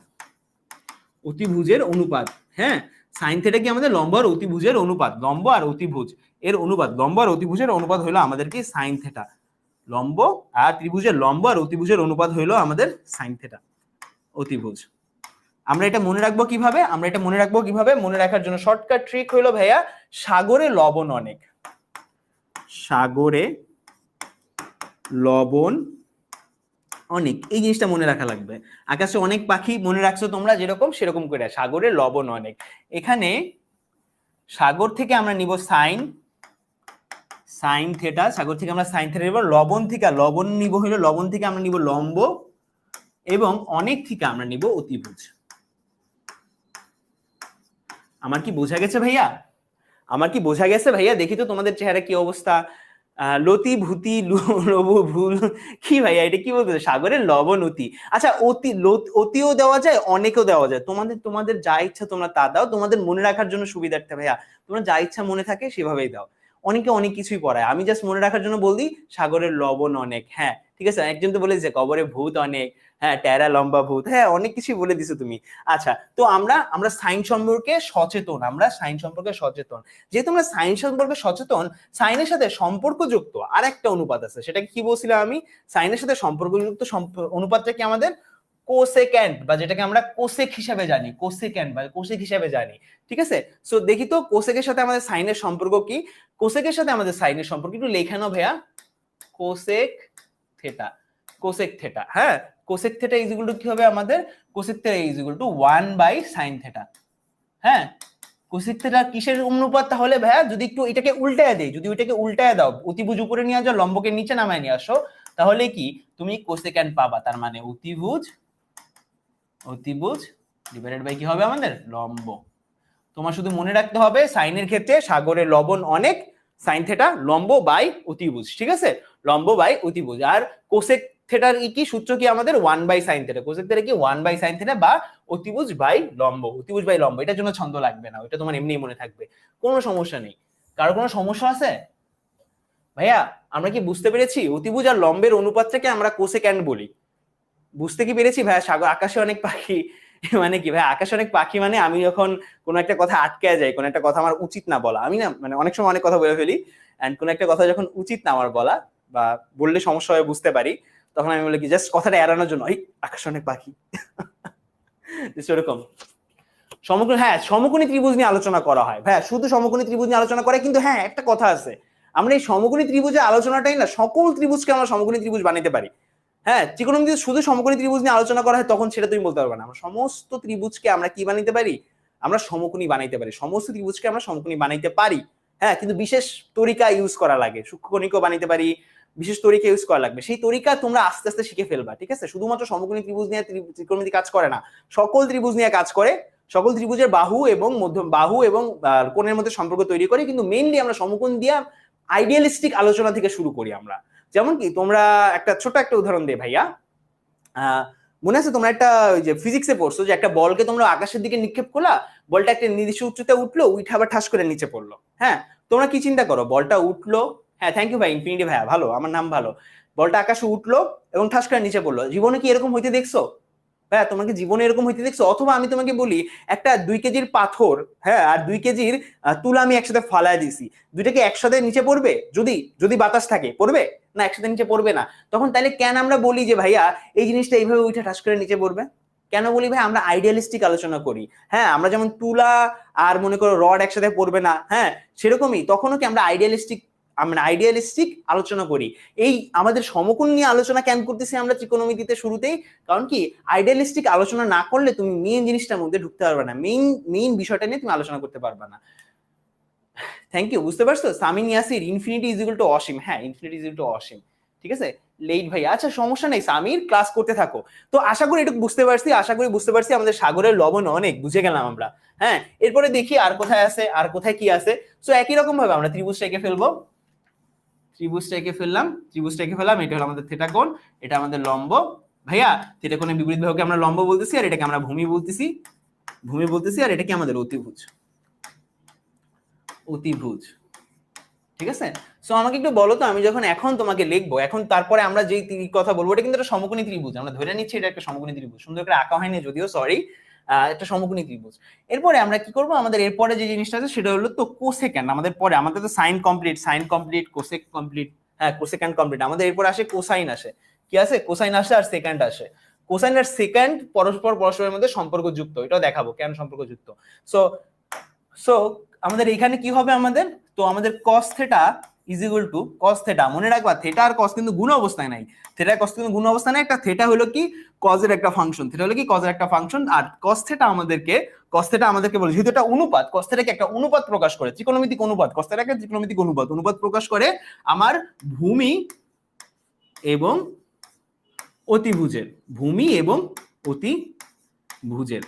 অতিভুজের অনুপাত। হ্যাঁ, সাইন থিটা কি আমাদের লম্ব আর অতিভুজের অনুপাত। লম্ব আর অতিভুজ এর অনুপাত, লম্ব আর অতিভুজের অনুপাত হলো আমাদের কি? Sine theta. লম্ব আর ত্রিভুজের লম্ব আর অতিভুজের অনুপাত হলো আমাদের সাইন থিটা, অতিভুজ। আমরা এটা মনে রাখবো কিভাবে? মনে রাখার জন্য শর্টকাট ট্রিক হলো ভাইয়া, সাগরে লবণ অনেক। সাগরে লবণ অনেক, এই জিনিসটা মনে রাখা লাগবে। আকাশে অনেক পাখি মনে রাখছো তোমরা যেরকম, সেরকম করে সাগরে লবণ অনেক। এখানে সাগর থেকে আমরা নিব সাইন থিটা, সাগর থেকে আমরা সাইন থিটা নিব। লবণ নিব হলো, লবণ থেকে আমরা নিব লম্ব, এবং অনেক থেকে আমরা নিব অতিভুজ। আমার কি বোঝা গেছে ভাইয়া? দেখি তো তোমাদের চেহারা কি অবস্থা। লতি ভূতি লবু ভুল কি ভাইয়া, এটা কি বলতে? সাগরের লবণ অতি। আচ্ছা, অতিও দেওয়া যায়, অনেকও দেওয়া যায়। তোমাদের যা ইচ্ছা তোমরা তা দাও, তোমাদের মনে রাখার জন্য সুবিধার্থে ভাইয়া তোমরা যা ইচ্ছা মনে থাকে সেভাবেই দাও। অনেকে অনেক কিছুই পড়ায়, আমি জাস্ট মনে রাখার জন্য বলদি সাগরের লবণ অনেক। হ্যাঁ ঠিক আছে, একজন তো বলে দিছে কবরে ভূত অনেক, হ্যাঁ টেরা লম্বা ভূত, হ্যাঁ অনেক কিছুই বলে দিছো তুমি। আচ্ছা, তো আমরা সাইন সম্পর্কে সচেতন, যেহেতু আমরা সাইন সম্পর্কে সচেতন, সাইনের সাথে সম্পর্কযুক্ত আর একটা অনুপাত আছে, সেটা কি বলছিলাম আমি? সাইনের সাথে সম্পর্কযুক্ত অনুপাতটা কি আমাদের কোসেক্যান্ট, বা যেটাকে আমরা কোসেক হিসাবে জানি। ঠিক আছে, সো দেখি তো কোসেকের সাথে আমাদের সাইনের সম্পর্ক কি। কোসেকের সাথে আমাদের সাইনের সম্পর্ক একটু লেখানো ভাইয়া, কোসেক থেটা। হ্যাঁ, cosec theta is equal to কি হবে আমাদের? Cosec theta is equal two 1/sin theta. হ্যাঁ, কোসেক থেটা কিসের অনুপাত তাহলে ভাইয়া? যদি একটু এটাকে উল্টায় দেই, যদি ওইটাকে উল্টায় দাও, অতিভুজ উপরে নিয়ে যাও, লম্বকে নিচে নামায় নিয়ে আসো, তাহলে কি তুমি কোসেক্যান্ট পাবা। তার মানে অতিভুজ ডিভাইডেড বাই কি হবে আমাদের? লম্ব। তোমার শুধু মনে রাখতে হবে সাইনের ক্ষেত্রে সাগরের লবণ অনেক, সাইন থেটা লম্ব বাই অতিভুজ। ঠিক আছে, লম্ব বাই অতিভুজ। আর কোসেক থেটার কি সূত্র কি আমাদের? 1/sin theta. কোসেক থেটা কি? 1/sin থেটা, বা অতিভুজ বাই লম্ব। এটার জন্য ছন্দ লাগবে না, ওটা তোমার এমনি মনে থাকবে, কোনো সমস্যা নেই। কারো কোনো সমস্যা আছে ভাইয়া? আমরা কি বুঝতে পেরেছি অতিভুজ আর লম্বের অনুপাতটাকে আমরা কোসেক্যান্ট বলি? বুঝতে কি পেরেছি ভাইয়া? সাগর আকাশে অনেক পাখি মানে কি ভাই? আকাশে অনেক পাখি মানে আমি যখন কোনো একটা কথা আটকে যাই, কোনো একটা কথা আমার উচিত না বলা, আমি না মানে অনেক সময় অনেক কথা বলে ফেলি, এন্ড কোনো একটা কথা যখন উচিত না আমার বলা, বা বললে সমস্যা হয় বুঝতে পারি, তখন আমি বলি কি জাস্ট কথাটা এড়ানোর জন্য, এই আকাশে অনেক পাখি সেরকম। সমকোণী ত্রিভুজ নিয়ে আলোচনা করা হয় ভাইয়া, শুধু সমকোণী ত্রিভুজ নিয়ে আলোচনা করে, কিন্তু হ্যাঁ একটা কথা আছে, আমরা এই সমকোণী ত্রিভুজের আলোচনাটাই না, সকল ত্রিভুজকে আমরা সমকোণী ত্রিভুজ বানাইতে পারি। হ্যাঁ, ত্রিকোণমিতিতে শুধু সমকোণী ত্রিভুজ নিয়ে আলোচনা করা হয়, তখন সেটা তুমি বলতে পারবে না। আমরা সমস্ত ত্রিভুজকে আমরা কি বানাইতে পারি? আমরা সমকোণী বানাইতে পারি। সমস্ত ত্রিভুজকে আমরা সমকোণী বানাইতে পারি। হ্যাঁ, কিন্তু বিশেষ তরিকা ইউজ করা লাগে। সূক্ষ্মকোণীকেও বানাইতে পারি, বিশেষ তরিকা ইউজ করা লাগবে। সেই তরিকা তোমরা আস্তে আস্তে শিখে ফেলবা। ঠিক আছে, শুধুমাত্র সমকোণী ত্রিভুজ নিয়ে ত্রিকোণমিতি কাজ করে না, সকল ত্রিভুজ নিয়ে কাজ করে। সকল ত্রিভুজের বাহু এবং কোণের মধ্যে সম্পর্ক তৈরি করে, কিন্তু মেইনলি আমরা সমকোণ দিয়ে আইডিয়ালিস্টিক আলোচনা থেকে শুরু করি আমরা। যেমন কি তোমরা একটা ছোট একটা উদাহরণ দে ভাইয়া, মনে আছে তোমরা একটা ওই যে ফিজিক্সে পড়ছো যে একটা বলকে তোমরা আকাশের দিকে নিক্ষেপ করলা, বলটা একটা নির্দিষ্ট উচ্চতায় উঠলো, উঠে আবার ঠাস করে নিচে পড়লো। হ্যাঁ, তোমরা কি চিন্তা করো? বলটা উঠলো, হ্যাঁ থ্যাংক ইউ ভাই, ইনফিনিটি ভাইয়া, ভালো, আমার নাম ভালো। বলটা আকাশে উঠলো এবং ঠাস করে নিচে পড়লো। জীবনে কি এরকম হইতে দেখছো ভাইয়া? তোমাকে জীবনে এরকম হইতে দেখছো? অথবা আমি তোমাকে বলি, একটা 2 কেজির পাথর, হ্যাঁ, আর 2 কেজির তুলা আমি একসাথে ফালায় দিছি, দুইটাকে একসাথে নিচে পড়বে? যদি বাতাস থাকে পড়বে না, একসাথে নিচে পড়বে না। তখন তাইলে কেন আমরা বলি যে ভাইয়া এই জিনিসটা এইভাবে উঠে ঠাস করে নিচে পড়বে? কেন বলি ভাই? আমরা আইডিয়ালিস্টিক আলোচনা করি। হ্যাঁ, আমরা যেমন তুলা আর মনে করো রড একসাথে পড়বে না, হ্যাঁ সেরকমই তখনও কি আমরা আইডিয়ালিস্টিক আলোচনা করি। এই আমাদের সমকোণ নিয়ে আলোচনা কেন করতেছি আমরা ত্রিকোণমিতিতে শুরুতেই? কারণ কি আইডিয়ালিস্টিক আলোচনা না করলে তুমি মেইন জিনিসটার মধ্যে ঢুকতে পারবে না, মেইন বিষয়টা নিয়ে তুমি আলোচনা করতে পারবে না। থ্যাংক ইউ, বুঝতে পারছো? Samin Yasir, infinity is equal to অসীম। হ্যাঁ, ইনফিনিটি ইজ ইকুয়াল টু অসীম। ঠিক আছে, লেট ভাই, আচ্ছা সমস্যা নেই সামির, ক্লাস করতে থাকো। তো আশা করি এটুকু বুঝতে পারছি, আশা করি বুঝতে পারছি আমাদের সাগরের লবণ অনেক, বুঝে গেলাম আমরা। হ্যাঁ, এরপরে দেখি আর কোথায় আছে, আর কোথায় কি আছে। সো একই রকম ভাবে আমরা ত্রিভুজটা এঁকে ফেলবো, ত্রিভুজটা এঁকে ফেললাম, ত্রিভুজটা এঁকে ফেললাম, এটা হলো আমাদের থিটা কোণ, এটা আমাদের লম্ব। ভাইয়া থিটা কোণের বিপরীত বাহুকে আমরা লম্ব বলতেছি, আর এটাকে আমরা ভূমি বলতেছি, ভূমি বলতেছি, আর এটা কি আমাদের অতিভুজ, অতিভুজ। ঠিক আছে, সো আমাকে একটু বলো তো, আমি যখন এখন তোমাকে লিখবো, এখন তারপরে আমরা যে কথা বলবো এটা কিন্তু একটা সমকোণী ত্রিভুজ, আমরা ধরে নিচ্ছি এটা একটা সমকোণী ত্রিভুজ, সুন্দর করে আঁকা হয়নি যদিও, সরি, একটা সমকোণী ত্রিভুজ। এরপরে আমরা কি করব, আমাদের এরপরে যে জিনিসটা আছে সেটা হলো তো কোসেক্যান্ড, আমাদের পরে, আমাদের তো sine complete, sine complete, cosec complete, হ্যাঁ কোসেক্যান্ড কমপ্লিট, আমাদের এরপরে আসে কোসাইন আসে, কি আছে, কোসাইন আসে আর সেকেন্ড আসে। কোসাইন আর সেকেন্ড পরস্পরের মধ্যে সম্পর্কযুক্ত, এটাও দেখাবো কেন সম্পর্কযুক্ত। সো সো আমাদের এখানে কি হবে আমাদের, তো আমাদের cos theta is equal two cos theta, মনে রাখবা থিটা আর cos কিন্তু গুণ অবস্থায় নাই, থিটা cos কিন্তু গুণ অবস্থায় নাই, একটা থিটা হলো কি cos এর একটা ফাংশন, থিটা হলো কি cos এর একটা ফাংশন, আর cos থিটা আমাদেরকে বলে, যেহেতু এটা অনুপাত, cos থিটাকে একটা অনুপাত প্রকাশ করে, ত্রিকোণমিতিক অনুপাত, cos থিটাকে ত্রিকোণমিতিক অনুপাত প্রকাশ করে আমার ভূমি এবং অতিভুজের, ভূমি এবং অতিভুজের,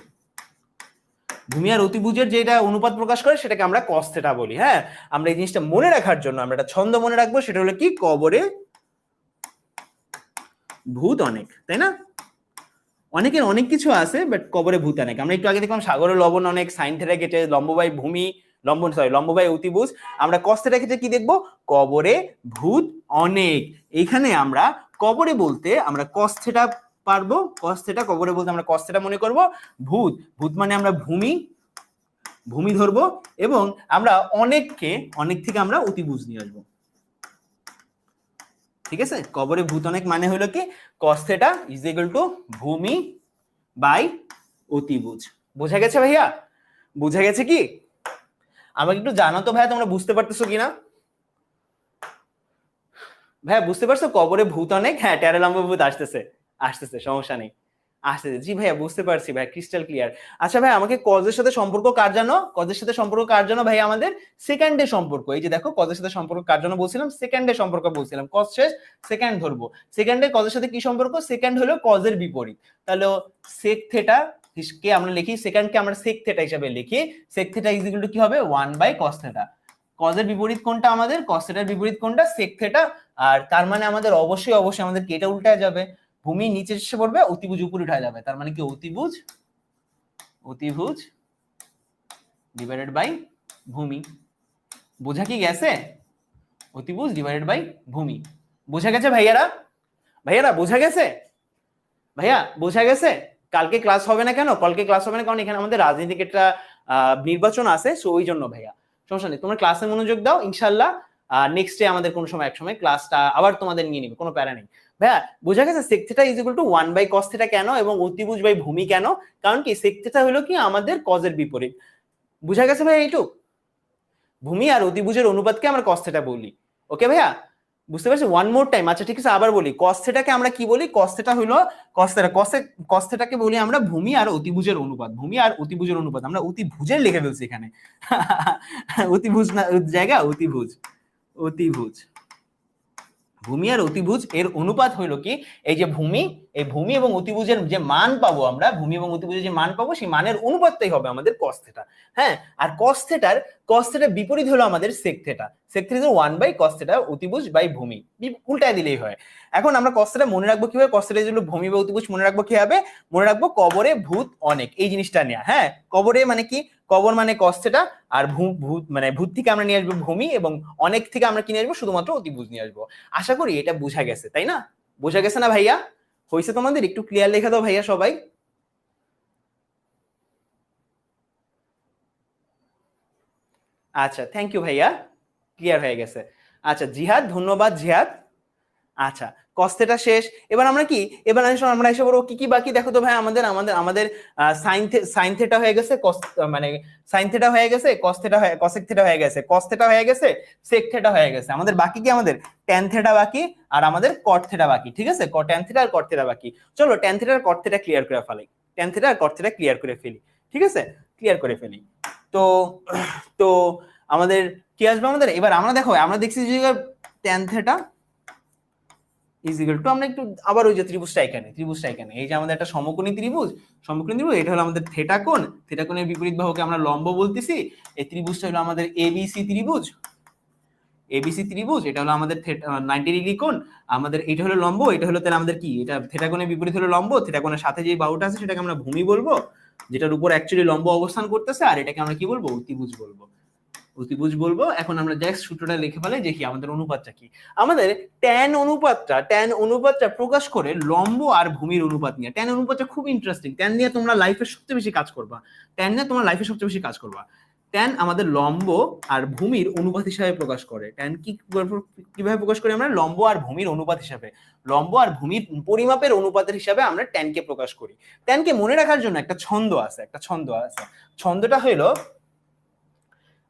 ভূমি আর অতিভুজের যেটা অনুপাত প্রকাশ করে সেটাকে আমরা cos থিটা বলি। হ্যাঁ, আমরা এই জিনিসটা মনে রাখার জন্য আমরা একটা ছন্দ মনে রাখবো, সেটা হলো কি কবরে ভূত অনেক, তাই না? অনেকের অনেক কিছু আছে, বাট কবরে ভূত অনেক। আমরা একটু আগে দেখলাম সাগরের লবণ অনেক, সাইন থিটা কেটে লম্ব বাই ভূমি, লম্ব বাই অতিভুজ, আমরা cos থিটা কেটে কি দেখবো, কবরে ভূত অনেক। এইখানে আমরা কবরে বলতে আমরা cos থিটা পারবো, cos থিটা কবরে বলতে আমরা cos থিটা মনে করব, ভূত, ভূত মানে আমরা ভূমি ধরবো, এবং আমরা অনেক থেকে আমরা অতিভুজ নিয়ে আসবো। ঠিক আছে, কবরে ভূত অনেক মানে হলো কি cos theta is equal to ভূমি বাই অতিভুজ। বোঝা গেছে ভাইয়া, বোঝা গেছে কি? আমাকে একটু জানো তো ভাইয়া, তোমরা বুঝতে পারতেছো কিনা? ভাইয়া বুঝতে পারছো কবরে ভূত অনেক? হ্যাঁ, টেরালম্ব ভূত আসতেছে, সমস্যা নেই, আসতেছে। জি ভাইয়া বুঝতে পারছি ভাই, ক্রিস্টাল ক্লিয়ার। আচ্ছা ভাই, আমাকে কজের সাথে সম্পর্ক কার জানো, কজের সাথে সম্পর্ক কার জানো ভাই, আমাদের সেকেন্ডের সম্পর্ক। এই যে দেখো কজের সাথে সম্পর্ক কার জন্য বলছিলাম, সেকেন্ডের সম্পর্ক বলছিলাম, কজ শেষ সেকেন্ড ধরবো, সেকেন্ডের কজের সাথে কি সম্পর্ক, সেকেন্ড হলো কজের বিপরীত, তাহলে সেক থিটা কে আমরা লিখি, সেকেন্ডকে আমরা সেক থিটা হিসেবে লিখি, sec theta is equal to কি হবে 1/cos থিটা। কজের বিপরীত কোনটা আমাদের, cos থিটার বিপরীত কোনটা, সেক থিটা, আর তার মানে আমাদের অবশ্যই আমাদের এটা উল্টায় যাবে, ভূমি নিচে এসে পড়বে, অতিভুজ উপরে উঠে যাবে, তার মানে কি অতিভুজ ডিভাইডেড বাই ভূমি। বোঝা কি গেছে, অতিভুজ ডিভাইডেড বাই ভূমি। বোঝা গেছে ভাইয়ারা, বোঝা গেছে ভাইয়া, বোঝা গেছে? কালকে ক্লাস হবে না কেন, কালকে ক্লাস হবে না কারণ এখানে আমাদের রাজনীতিক একটা নির্বাচন আছে, সো ওই জন্য ভাইয়া। সমস্যা নেই, তোমরা ক্লাসে মনোযোগ দাও, ইনশাল্লাহ নেক্সট ডে আমাদের কোন সময় এক সময় ক্লাসটা আবার তোমাদের নিয়ে নিবে, কোনো প্যারা নেই। ভাইয়া বোঝা গেছে sec theta is equal two 1/cos theta কেন, এবং অতিভুজ বাই ভূমি কেন? কারণ কি sec থিটা হলো কি আমাদের কজের বিপরীত। বুঝা গেছে ভাইয়া এইটুক? ভূমি আর অতিভুজের অনুপাতকে আমরা cos থিটা বলি। ওকে ভাইয়া, বুঝতে পারছো? ওয়ান মোর টাইম, আচ্ছা ঠিক আছে আবার বলি, cos থিটাকে আমরা কি বলি, cos থিটা হলো cos থিটাকে বলি আমরা ভূমি আর অতিভুজের অনুপাত, ভূমি আর অতিভুজের অনুপাত, আমরা অতিভুজের লিখে ফেলছি এখানে অতিভুজ না জায়গা, অতিভুজ ভূমি আর অতিভুজ এর অনুপাত হইলো কি, এই যে ভূমি, এই ভূমি এবং অতিভুজের যে মান পাবো আমরা, ভূমি এবং অতিভুজের যে মান পাবো, সেই মানের অনুপাতটাই হবে আমাদের cos থিটা। হ্যাঁ, আর cos থিটার বিপরীত হলো আমাদের sec theta, sec theta 1/cos theta, অতিভুজ বাই ভূমি, উল্টায় দিলেই হয়। এখন আমরা cos থিটা মনে রাখবো কিভাবে, cos থিটা হলো ভূমি বা অতিভুজ মনে রাখবো কিভাবে, মনে রাখবো কবরে ভূত অনেক, এই জিনিসটা নেয়া। হ্যাঁ, কবরে মানে কি, কবর মানে cos থিটা, আর ভূত মানে ভূত থেকে আমরা নিয়ে আসবো ভূমি, এবং অনেক থেকে আমরা কি নিয়ে আসবো, শুধুমাত্র অতিভুজ নিয়ে আসবো। আশা করি এটা বোঝা গেছে, তাই না? বোঝা গেছে না ভাইয়া? হয়েছে তোমাদের? একটু ক্লিয়ার লেখা দাও ভাইয়া সবাই। আচ্ছা থ্যাংক ইউ ভাইয়া, ক্লিয়ার হয়ে গেছে। আচ্ছা জিহাদ, ধন্যবাদ জিহাদ। আচ্ছা cos থিটা শেষ, এবার আমরা কি, আমরা এসে বলবো কি কি বাকি, দেখো তো ভাই, আমাদের সাইন থিটা হয়ে গেছে, মানে সাইন থিটা হয়ে গেছে, cos থিটা cosec থিটা হয়ে গেছে, cos থিটা হয়ে গেছে, sec থিটা হয়ে গেছে, আমাদের বাকি কি, আমাদের tan থিটা বাকি, আর আমাদের cot থিটা বাকি। ঠিক আছে, tan থিটা আর cot থিটা বাকি। চলো tan থিটা আর cot থিটা ক্লিয়ার করে ফেলি, tan থিটা আর cot থিটা ক্লিয়ার করে ফেলি। ঠিক আছে, ক্লিয়ার করে ফেলি। তো তো আমাদের কি আসবে আমাদের, এবার আমরা দেখো, আমরা দেখছি যে tan theta is equal two, আমরা একটু আবার ওই যে ত্রিভুজটা এখানে, এই যে আমাদের একটা সমকোণী ত্রিভুজ, এটা হলো আমাদের থিটা কোণ, থিটা কোণের বিপরীত বাহুকে আমরা লম্ব বলতেছি। এই ত্রিভুজটা হলো আমাদের এবিসি ত্রিভুজ, এটা হলো আমাদের 90 ডিগ্রি কোণ, আমাদের এটা হলো লম্ব, এটা হলো তাহলে আমাদের কি, এটা থিটা কোণের বিপরীত হলো লম্ব, থিটা কোণের সাথে যে বাহুটা আছে সেটাকে আমরা ভূমি বলবো, যেটার উপর অ্যাকচুয়ালি লম্ব অবস্থান করতেছে, আর এটাকে আমরা কি বলবো, অতিভুজ বলবো। এখন আমরা জাস্ট সূত্রটা লিখে ফেলে যে কি আমাদের অনুপাতটা কি, আমাদের ট্যান অনুপাতটা প্রকাশ করে লম্ব আর ভূমির অনুপাত নিয়ে। ট্যান অনুপাতটা খুব ইন্টারেস্টিং, ট্যান নিয়ে তোমরা লাইফে সবচেয়ে বেশি কাজ করবা, ট্যান আমাদের লম্ব আর ভূমির অনুপাত হিসাবে প্রকাশ করে। ট্যান কিভাবে প্রকাশ করি আমরা, লম্ব আর ভূমির অনুপাত হিসাবে, লম্ব আর ভূমির পরিমাপের অনুপাতের হিসাবে আমরা ট্যানকে প্রকাশ করি। ট্যানকে মনে রাখার জন্য একটা ছন্দ আছে, ছন্দটা হলো,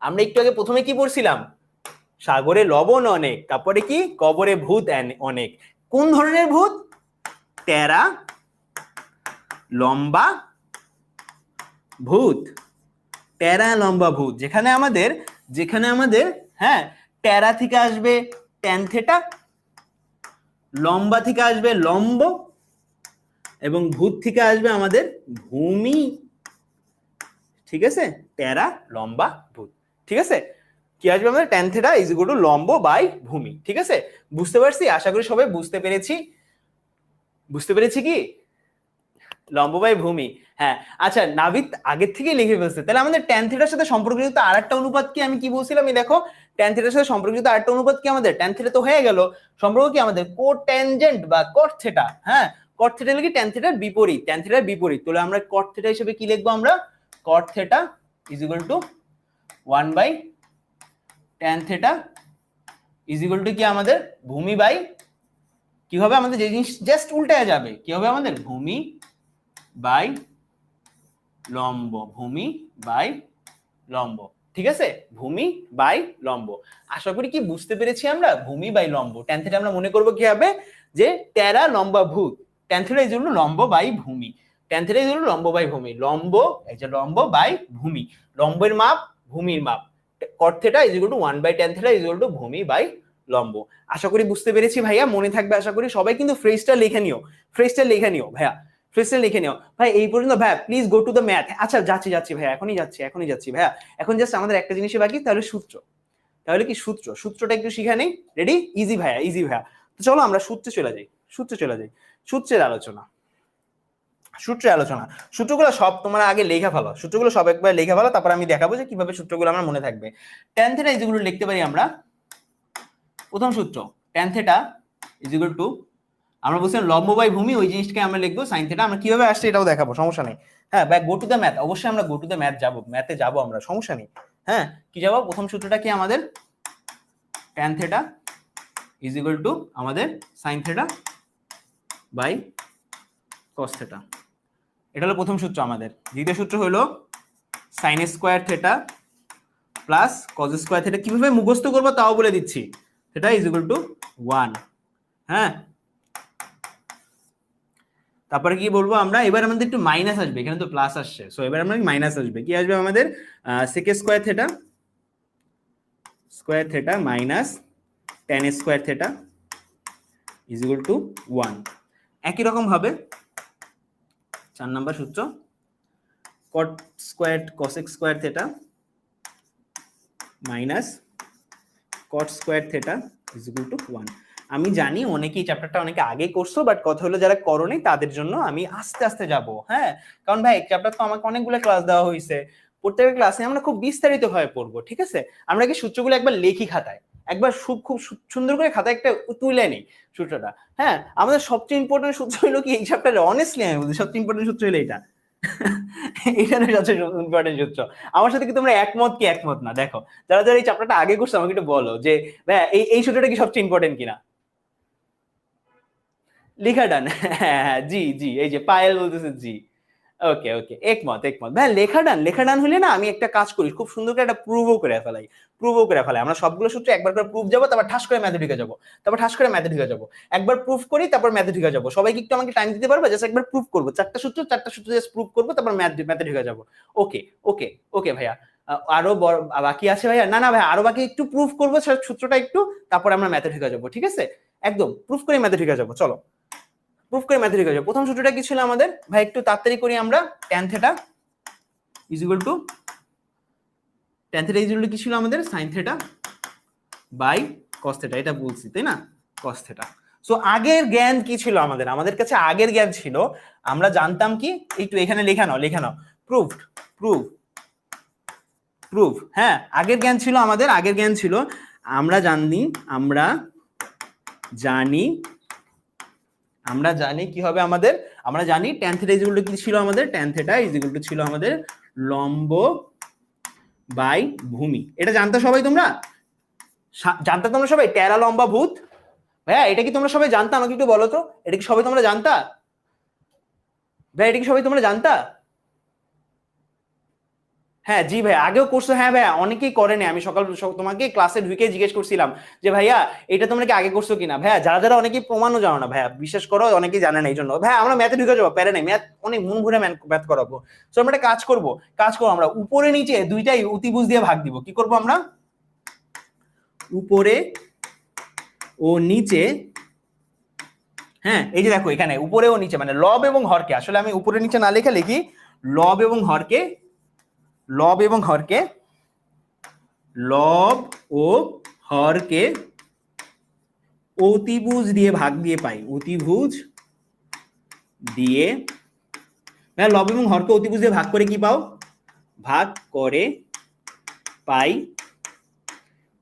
আমরা একটু আগে প্রথমে কি পড়ছিলাম, সাগরে লবণ অনেক, তারপরে কি, কবরে ভূত অনেক। কোন ধরনের ভূত, টেরা লম্বা ভূত, যেখানে আমাদের হ্যাঁ টেরা থেকে আসবে ট্যান থেটা, লম্বা থেকে আসবে লম্ব, এবং ভূত থেকে আসবে আমাদের ভূমি। ঠিক আছে, টেরা লম্বা ভূত, ঠিক আছে, কি আসবে আমাদের tan theta is equal two লম্ব বাই ভূমি। ঠিক আছে, বুঝতে পারছি, আশা করি সবাই বুঝতে পেরেছি কি, লম্ব বাই ভূমি। হ্যাঁ আচ্ছা, নাবিদ আগের থেকেই লিখে ফেলছে, তাহলে আমাদের ট্যান থিটার সাথে সম্পর্কিত আরেকটা অনুপাত কি, আমি কি বলছিলাম, এই দেখো ট্যান থিটার সাথে সম্পর্কিত আরেকটা অনুপাত কি আমাদের, ট্যান থিটা তো হয়ে গেল, সম্পর্ক কি আমাদের কোট্যানজেন্ট বা কট থিটা। হ্যাঁ, কট থিটা লিখি ট্যান থিটার বিপরীত, তাহলে আমরা কট থিটা হিসেবে কি লিখবো, আমরা cot theta is equal to 1 by tan theta is equal to কি আমাদের ভূমি বাই, কি হবে আমাদের, যে জিনিস জাস্ট উল্টায় যাবে, কি হবে আমাদের ভূমি বাই লম্ব, ঠিক আছে, ভূমি বাই লম্ব। আশা করি কি বুঝতে পেরেছি আমরা, ভূমি বাই লম্ব। ট্যান থিটা আমরা মনে করব কি হবে, যে টেরা লম্বা ভূত, tan theta is equal two লম্ব বাই ভূমি, লম্ব এই যে লম্ব বাই ভূমি, লম্বের মাপ ভূমির মাপ, cot theta is equal to 1 by tan theta is equal to ভূমি বাই লম্ব। আশা করি বুঝতে পেরেছি ভাইয়া, মনে থাকবে আশা করি। সবাই কিন্তু ফ্রেজটা লিখে নিও ভাইয়া, লিখে নিও ভাই। এই পর্যন্ত ভাইয়া please go to the math. আচ্ছা যাচ্ছি ভাইয়া, এখনই যাচ্ছি ভাইয়া। এখন জাস্ট আমাদের একটা জিনিসই বাকি, তাহলে সূত্রটা একটু শিখে নেই। রেডি? ইজি ভাইয়া। তো চলো আমরা সূত্রে চলে যাই। সূত্রের আলোচনা, সূত্রগুলো সব তোমরা আগে লেখা ফেলো, সব একবার লেখা ফেলো, তারপর আমি দেখাবো যে কিভাবে সূত্রগুলো আমার মনে থাকবে। Tan theta is equal two লিখতে পারি আমরা, প্রথম সূত্র tan theta is equal two, আমরা বলছিলাম লম্ব বাই ভূমি, ওই জিনিসটাকে আমরা লিখবো সাইন থিটা। আমরা কিভাবে আসছে এটাও দেখাবো, সমস্যা নেই। হ্যাঁ, back go to the math, অবশ্যই আমরা গো টু দ্য ম্যাথ যাবো, ম্যাথে যাবো আমরা, সমস্যা নেই। হ্যাঁ, কি যাবো, প্রথম সূত্রটা কি আমাদের, tan theta is equal to আমাদের sine theta by cos theta, এটা হলো প্রথম সূত্র আমাদের। দ্বিতীয় সূত্র হলো sine square theta plus cos square theta. কিভাবে মুখস্থ করবো তাও বলে দিচ্ছি, থিটা ইজ ইকুয়াল টু 1। হ্যাঁ, তারপরে কি বলবো আমরা, এবার আমাদের একটু মাইনাস আসবে, এখানে তো প্লাস আসছে, সো এবার আমরা মাইনাস আসবে, কি আসবে আমাদের, sec square theta minus tan square theta is equal to 1। একই রকম ভাবে 4 নম্বর সূত্র, cot square cosec square theta minus cot square theta is equal to 1। আমি জানি অনেকেই চ্যাপ্টারটা অনেকে আগে করছো, বাট কথা হলো যারা করোনি তাদের জন্য আমি আস্তে আস্তে যাব। হ্যাঁ, কারণ ভাই চ্যাপ্টার তো আমাকে অনেকগুলো ক্লাস দেওয়া হয়েছে, প্রত্যেকটা ক্লাসে আমরা খুব বিস্তারিত ভাবে পড়বো। ঠিক আছে, আমরা কি সূত্রগুলো একবার লেখি খাতায়, একবার খুব সুন্দর করে খাতায় একটা তুলে নিই সূত্রটা। হ্যাঁ, আমাদের সবচেয়ে ইম্পর্টেন্ট সূত্র হলো কি এই চ্যাপ্টারে, অনেস্টলি আমি বলছি সবচেয়ে ইম্পর্টেন্ট সূত্র হলো এটা। এখানে সবচেয়ে ইম্পর্টেন্ট সূত্র। আমার সাথে কি তোমরা একমত কি একমত না? দেখো, যারা যারা এই চ্যাপ্টারটা আগে করছো আমাকে একটু বলো যে ভাই এই সূত্রটা কি সবচেয়ে ইম্পর্টেন্ট কিনা। লেখা ডান, হ্যাঁ জি, এই যে পায়েল বলতেছে জি। ওকে একমত ভাই, লেখা ডান হলে না আমি একটা কাজ করি, খুব সুন্দর করে একটা প্রুভও করে ফেলাই। আমরা সবগুলো সূত্র একবার করে প্রুফ যাবো, তারপর ঠাস করে ম্যাথে ঢুকে যাবো, একবার প্রুফ করি তারপর ম্যাথে ঢুকে যাবো। সবাইকে একটু আমাকে টাইম দিতে পারবে, জাস্ট একবার প্রুফ করবো, চারটা সূত্র জাস্ট প্রুফ করবো, তারপর ম্যাথে ঢুকে যাবো। ওকে ভাইয়া, আরো বাকি আছে ভাইয়া? না ভাইয়া, আরো বাকি একটু প্রুফ করবো সূত্রটা একটু, তারপর আমরা ম্যাথে ঢুকে যাবো। ঠিক আছে, একদম প্রুফ করে ম্যাথে ঢুকে যাবো। চলো প্রুফ করে ম্যাথে ঢুকে যাবো। প্রথম সূত্রটা কি ছিল আমাদের ভাই, একটু তাড়াতাড়ি করি আমরা। tan θ ইজ ইকুয়াল টু কি ছিল আমাদের, sin θ বাই cos θ, এটা বলছি তাই না, cos θ। সো আগের জ্ঞান কি ছিল আমাদের, আমাদের কাছে আগের জ্ঞান ছিল, আমরা জানতাম কি, একটু এখানে লেখা নাও প্রুফ। হ্যাঁ, আগের জ্ঞান ছিল আমাদের, আমরা জানি কি হবে আমাদের, আমরা জানি tan θ ইজ ইকুয়াল টু কি ছিল আমাদের, tan θ ইজ ইকুয়াল টু ছিল আমাদের লম্ব বাই ভূমি। এটা জানতো সবাই, তোমরা সবাই টেরা লম্বা ভূত। ভাইয়া এটা কি তোমরা সবাই জানতা, আমাকে একটু বলো তো, এটা কি সবাই তোমরা জানতা ভাই, এটা কি সবাই তোমরা জানতা? হ্যাঁ জি ভাই, আগেও করছো। হ্যাঁ ভাইয়া, অনেকেই করেনি, আমি সকাল তোমাকে ক্লাসে ঢুকে জিজ্ঞেস করছিলাম যে ভাইয়া এটা তোমরা কি আগে করছো কিনা। ভাইয়া যারা অনেকেই প্রমাণও জানো না ভাইয়া, বিশ্বাস করো অনেকেই জানে না, এই জন্য ভাইয়া আমরা ম্যাথে ঢুকে যাবো, প্যারে নাই, ম্যাথ অনেক মন ঘুরে ম্যাথ করাবো। তো আমরা একটা কাজ করবো, আমরা উপরে নিচে দুইটাই অতিভুজ দিয়ে ভাগ দিব। কি করবো আমরা, উপরে ও নিচে, হ্যাঁ এই যে দেখো এখানে উপরে ও নিচে মানে লব এবং হরকে, আসলে আমি উপরে নিচে না লেখা লিখি লব এবং হরকে, লব ও হরকে অতিভুজ দিয়ে ভাগ দিয়ে পাই, অতিভুজ দিয়ে, হ্যাঁ লব এবং হরকে অতিভুজ দিয়ে ভাগ করে কি পাও, ভাগ করে পাই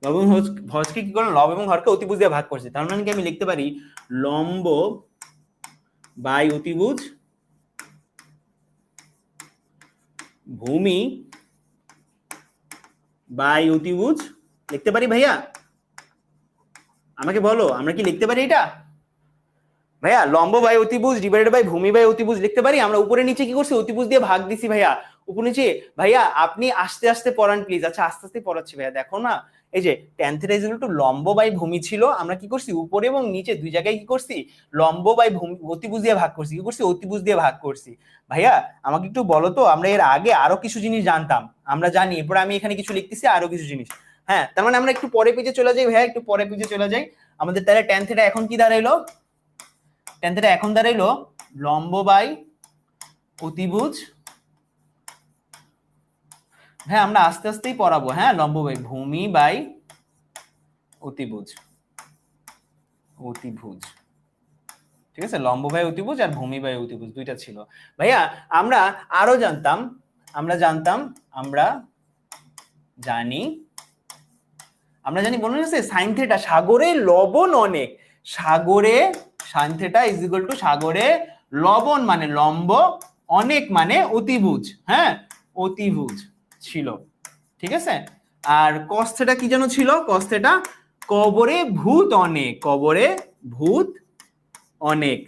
লব এবং হরকে কি করলাম, লব এবং হরকে অতিভুজ দিয়ে ভাগ করছি, তার মানে কি আমি লিখতে পারি লম্ব বাই অতিভুজ ভূমি বাই অতিভুজ, লিখতে পারি ভাইয়া? আমাকে বলো, আমরা কি লিখতে পারি এটা ভাইয়া? লম্ব বাই অতিভুজ ডিভাইডেড বাই ভূমি বাই অতিভুজ লিখতে পারি আমরা। উপরে নিচে কি করছি, অতিভুজ দিয়ে ভাগ দিছি ভাইয়া, উপর নিচে। ভাইয়া আপনি আস্তে আস্তে পড়ান প্লিজ। আচ্ছা আস্তে আস্তে পড়াচ্ছি ভাইয়া, দেখো না, এই যে tan θ ইজ ইকুয়াল টু লম্ব বাই ভূমি ছিল, আমরা কি করছি উপরে এবং নিচে দুই জায়গায় কি করছি, লম্ব বাই ভূমি অতিভুজ দিয়ে ভাগ করছি, কি করছি অতিভুজ দিয়ে ভাগ করছি। ভাইয়া আমাকে একটু বলো তো, আমরা এর আগে আরো কিছু জিনিস জানতাম, আমরা জানি, এরপর আমি এখানে কিছু লিখতেছি আরো কিছু জিনিস। হ্যাঁ তার মানে আমরা একটু পরে পেজে চলে যাই ভাইয়া, একটু পরে পেজে চলে যাই। আমাদের তাহলে tan θ এখন কি দাঁড়াইলো, tan θ এখন দাঁড়াইলো লম্ব বাই অতিভুজ, হ্যাঁ আমরা আস্তে আস্তেই পড়াবো, হ্যাঁ লম্ব বাই ভূমি বাই অতিভুজ, ঠিক আছে, লম্ব বাই অতিভুজ আর ভূমি বাই অতিভুজ দুইটা ছিল। ভাইয়া আমরা আরো জানতাম, আমরা জানি মনে আছে সাইন থিটা, সাগরে লবণ অনেক, সাগরে sine theta is equal two সাগরে লবণ মানে লম্ব, অনেক মানে অতিভুজ, হ্যাঁ অতিভুজ ছিল, ঠিক আছে। আর cos থিটা কি যেন ছিল, cos থিটা কবরে ভূত অনেক, কবরে ভূত অনেক,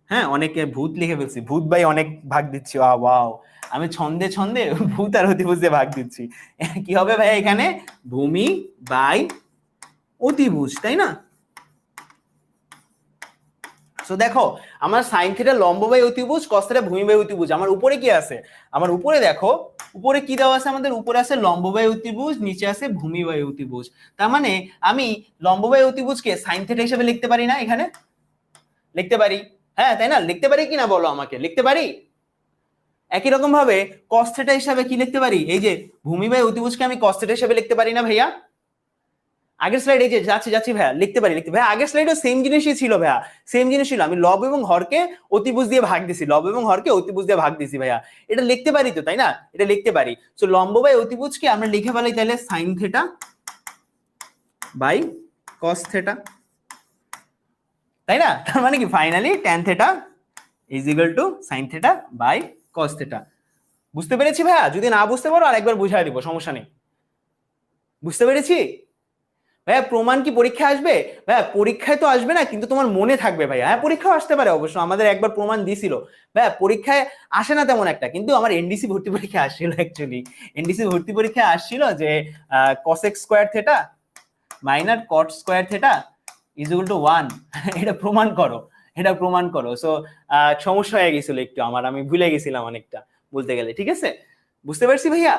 হ্যাঁ অনেকে ভূত লিখে ফেলছি, ভূত বাই অনেক ভাগ দিচ্ছি, ওয়াও আমি ছন্দে ভূত আর অতিভুজ দিয়ে ভাগ দিচ্ছি। কি হবে ভাই এখানে, ভূমি বাই অতিভুজ, তাই না? সো দেখো আমার সাইন থিটা লম্ব বাই অতিভুজ, cos থিটা ভূমি বাই অতিভুজ। আমার উপরে কি আছে, আমার উপরে দেখো, উপরে কি দেওয়া আছে আমাদের, উপরে আছে লম্ব বাই অতিভুজ, নিচে আছে ভূমি বাই অতিভুজ। তার মানে আমি লম্ব বাই অতিভুজকে সাইন থিটা হিসেবে লিখতে পারি না, এখানে লিখতে পারি, হ্যাঁ তাই না, লিখতে পারি কিনা বলো আমাকে, লিখতে পারি। একই রকম ভাবে cos থিটা হিসেবে কি লিখতে পারি, এই যে ভূমি বাই অতিভুজকে আমি cos থিটা হিসেবে লিখতে পারি না ভাইয়া? আগের স্লাইড এই যে যাচ্ছি ভাইয়া, লিখতে পারি ভাইয়া, আগের স্লাইডও সেম জিনিসই ছিল ভাইয়া, সেম জিনিস ছিল, আমি লব এবং হরকে অতিভুজ দিয়ে ভাগ দিছি, লব এবং হরকে অতিভুজ দিয়ে ভাগ দিছি ভাইয়া, এটা লিখতে পারি তো তাই না, এটা লিখতে পারি। সো লম্ব বাই অতিভুজকে আমরা লিখে ফেলি তাহলে sine theta by cos theta, তাই না? তার মানে কি finally tan theta is equal to sine theta by cos theta. বুঝতে পেরেছি ভাইয়া? যদি না বুঝতে পারো আরেকবার বুঝাই দিব, সমস্যা নেই। বুঝতে পেরেছি ভাইয়া? প্রমাণ কি পরীক্ষায় আসবে ভাইয়া? পরীক্ষায় তো আসবে না, কিন্তু তোমার মনে থাকবে ভাইয়া। হ্যাঁ পরীক্ষাও আসতে পারে অবশ্য, আমাদের একবার প্রমাণ দিছিল ভাইয়া, পরীক্ষায় আসে না তেমন একটা, কিন্তু আমার এনডিসি ভর্তি পরীক্ষা আসছিল, অ্যাকচুয়ালি এনডিসি ভর্তি পরীক্ষা আসছিল যে cosec square theta minus cot square theta is equal to 1, এটা প্রমাণ করো, সো সমস্যা হয়ে গেছিল একটু আমার, আমি ভুলে গেছিলাম অনেকটা বলতে গেলে, ঠিক আছে? বুঝতে পারছি ভাইয়া?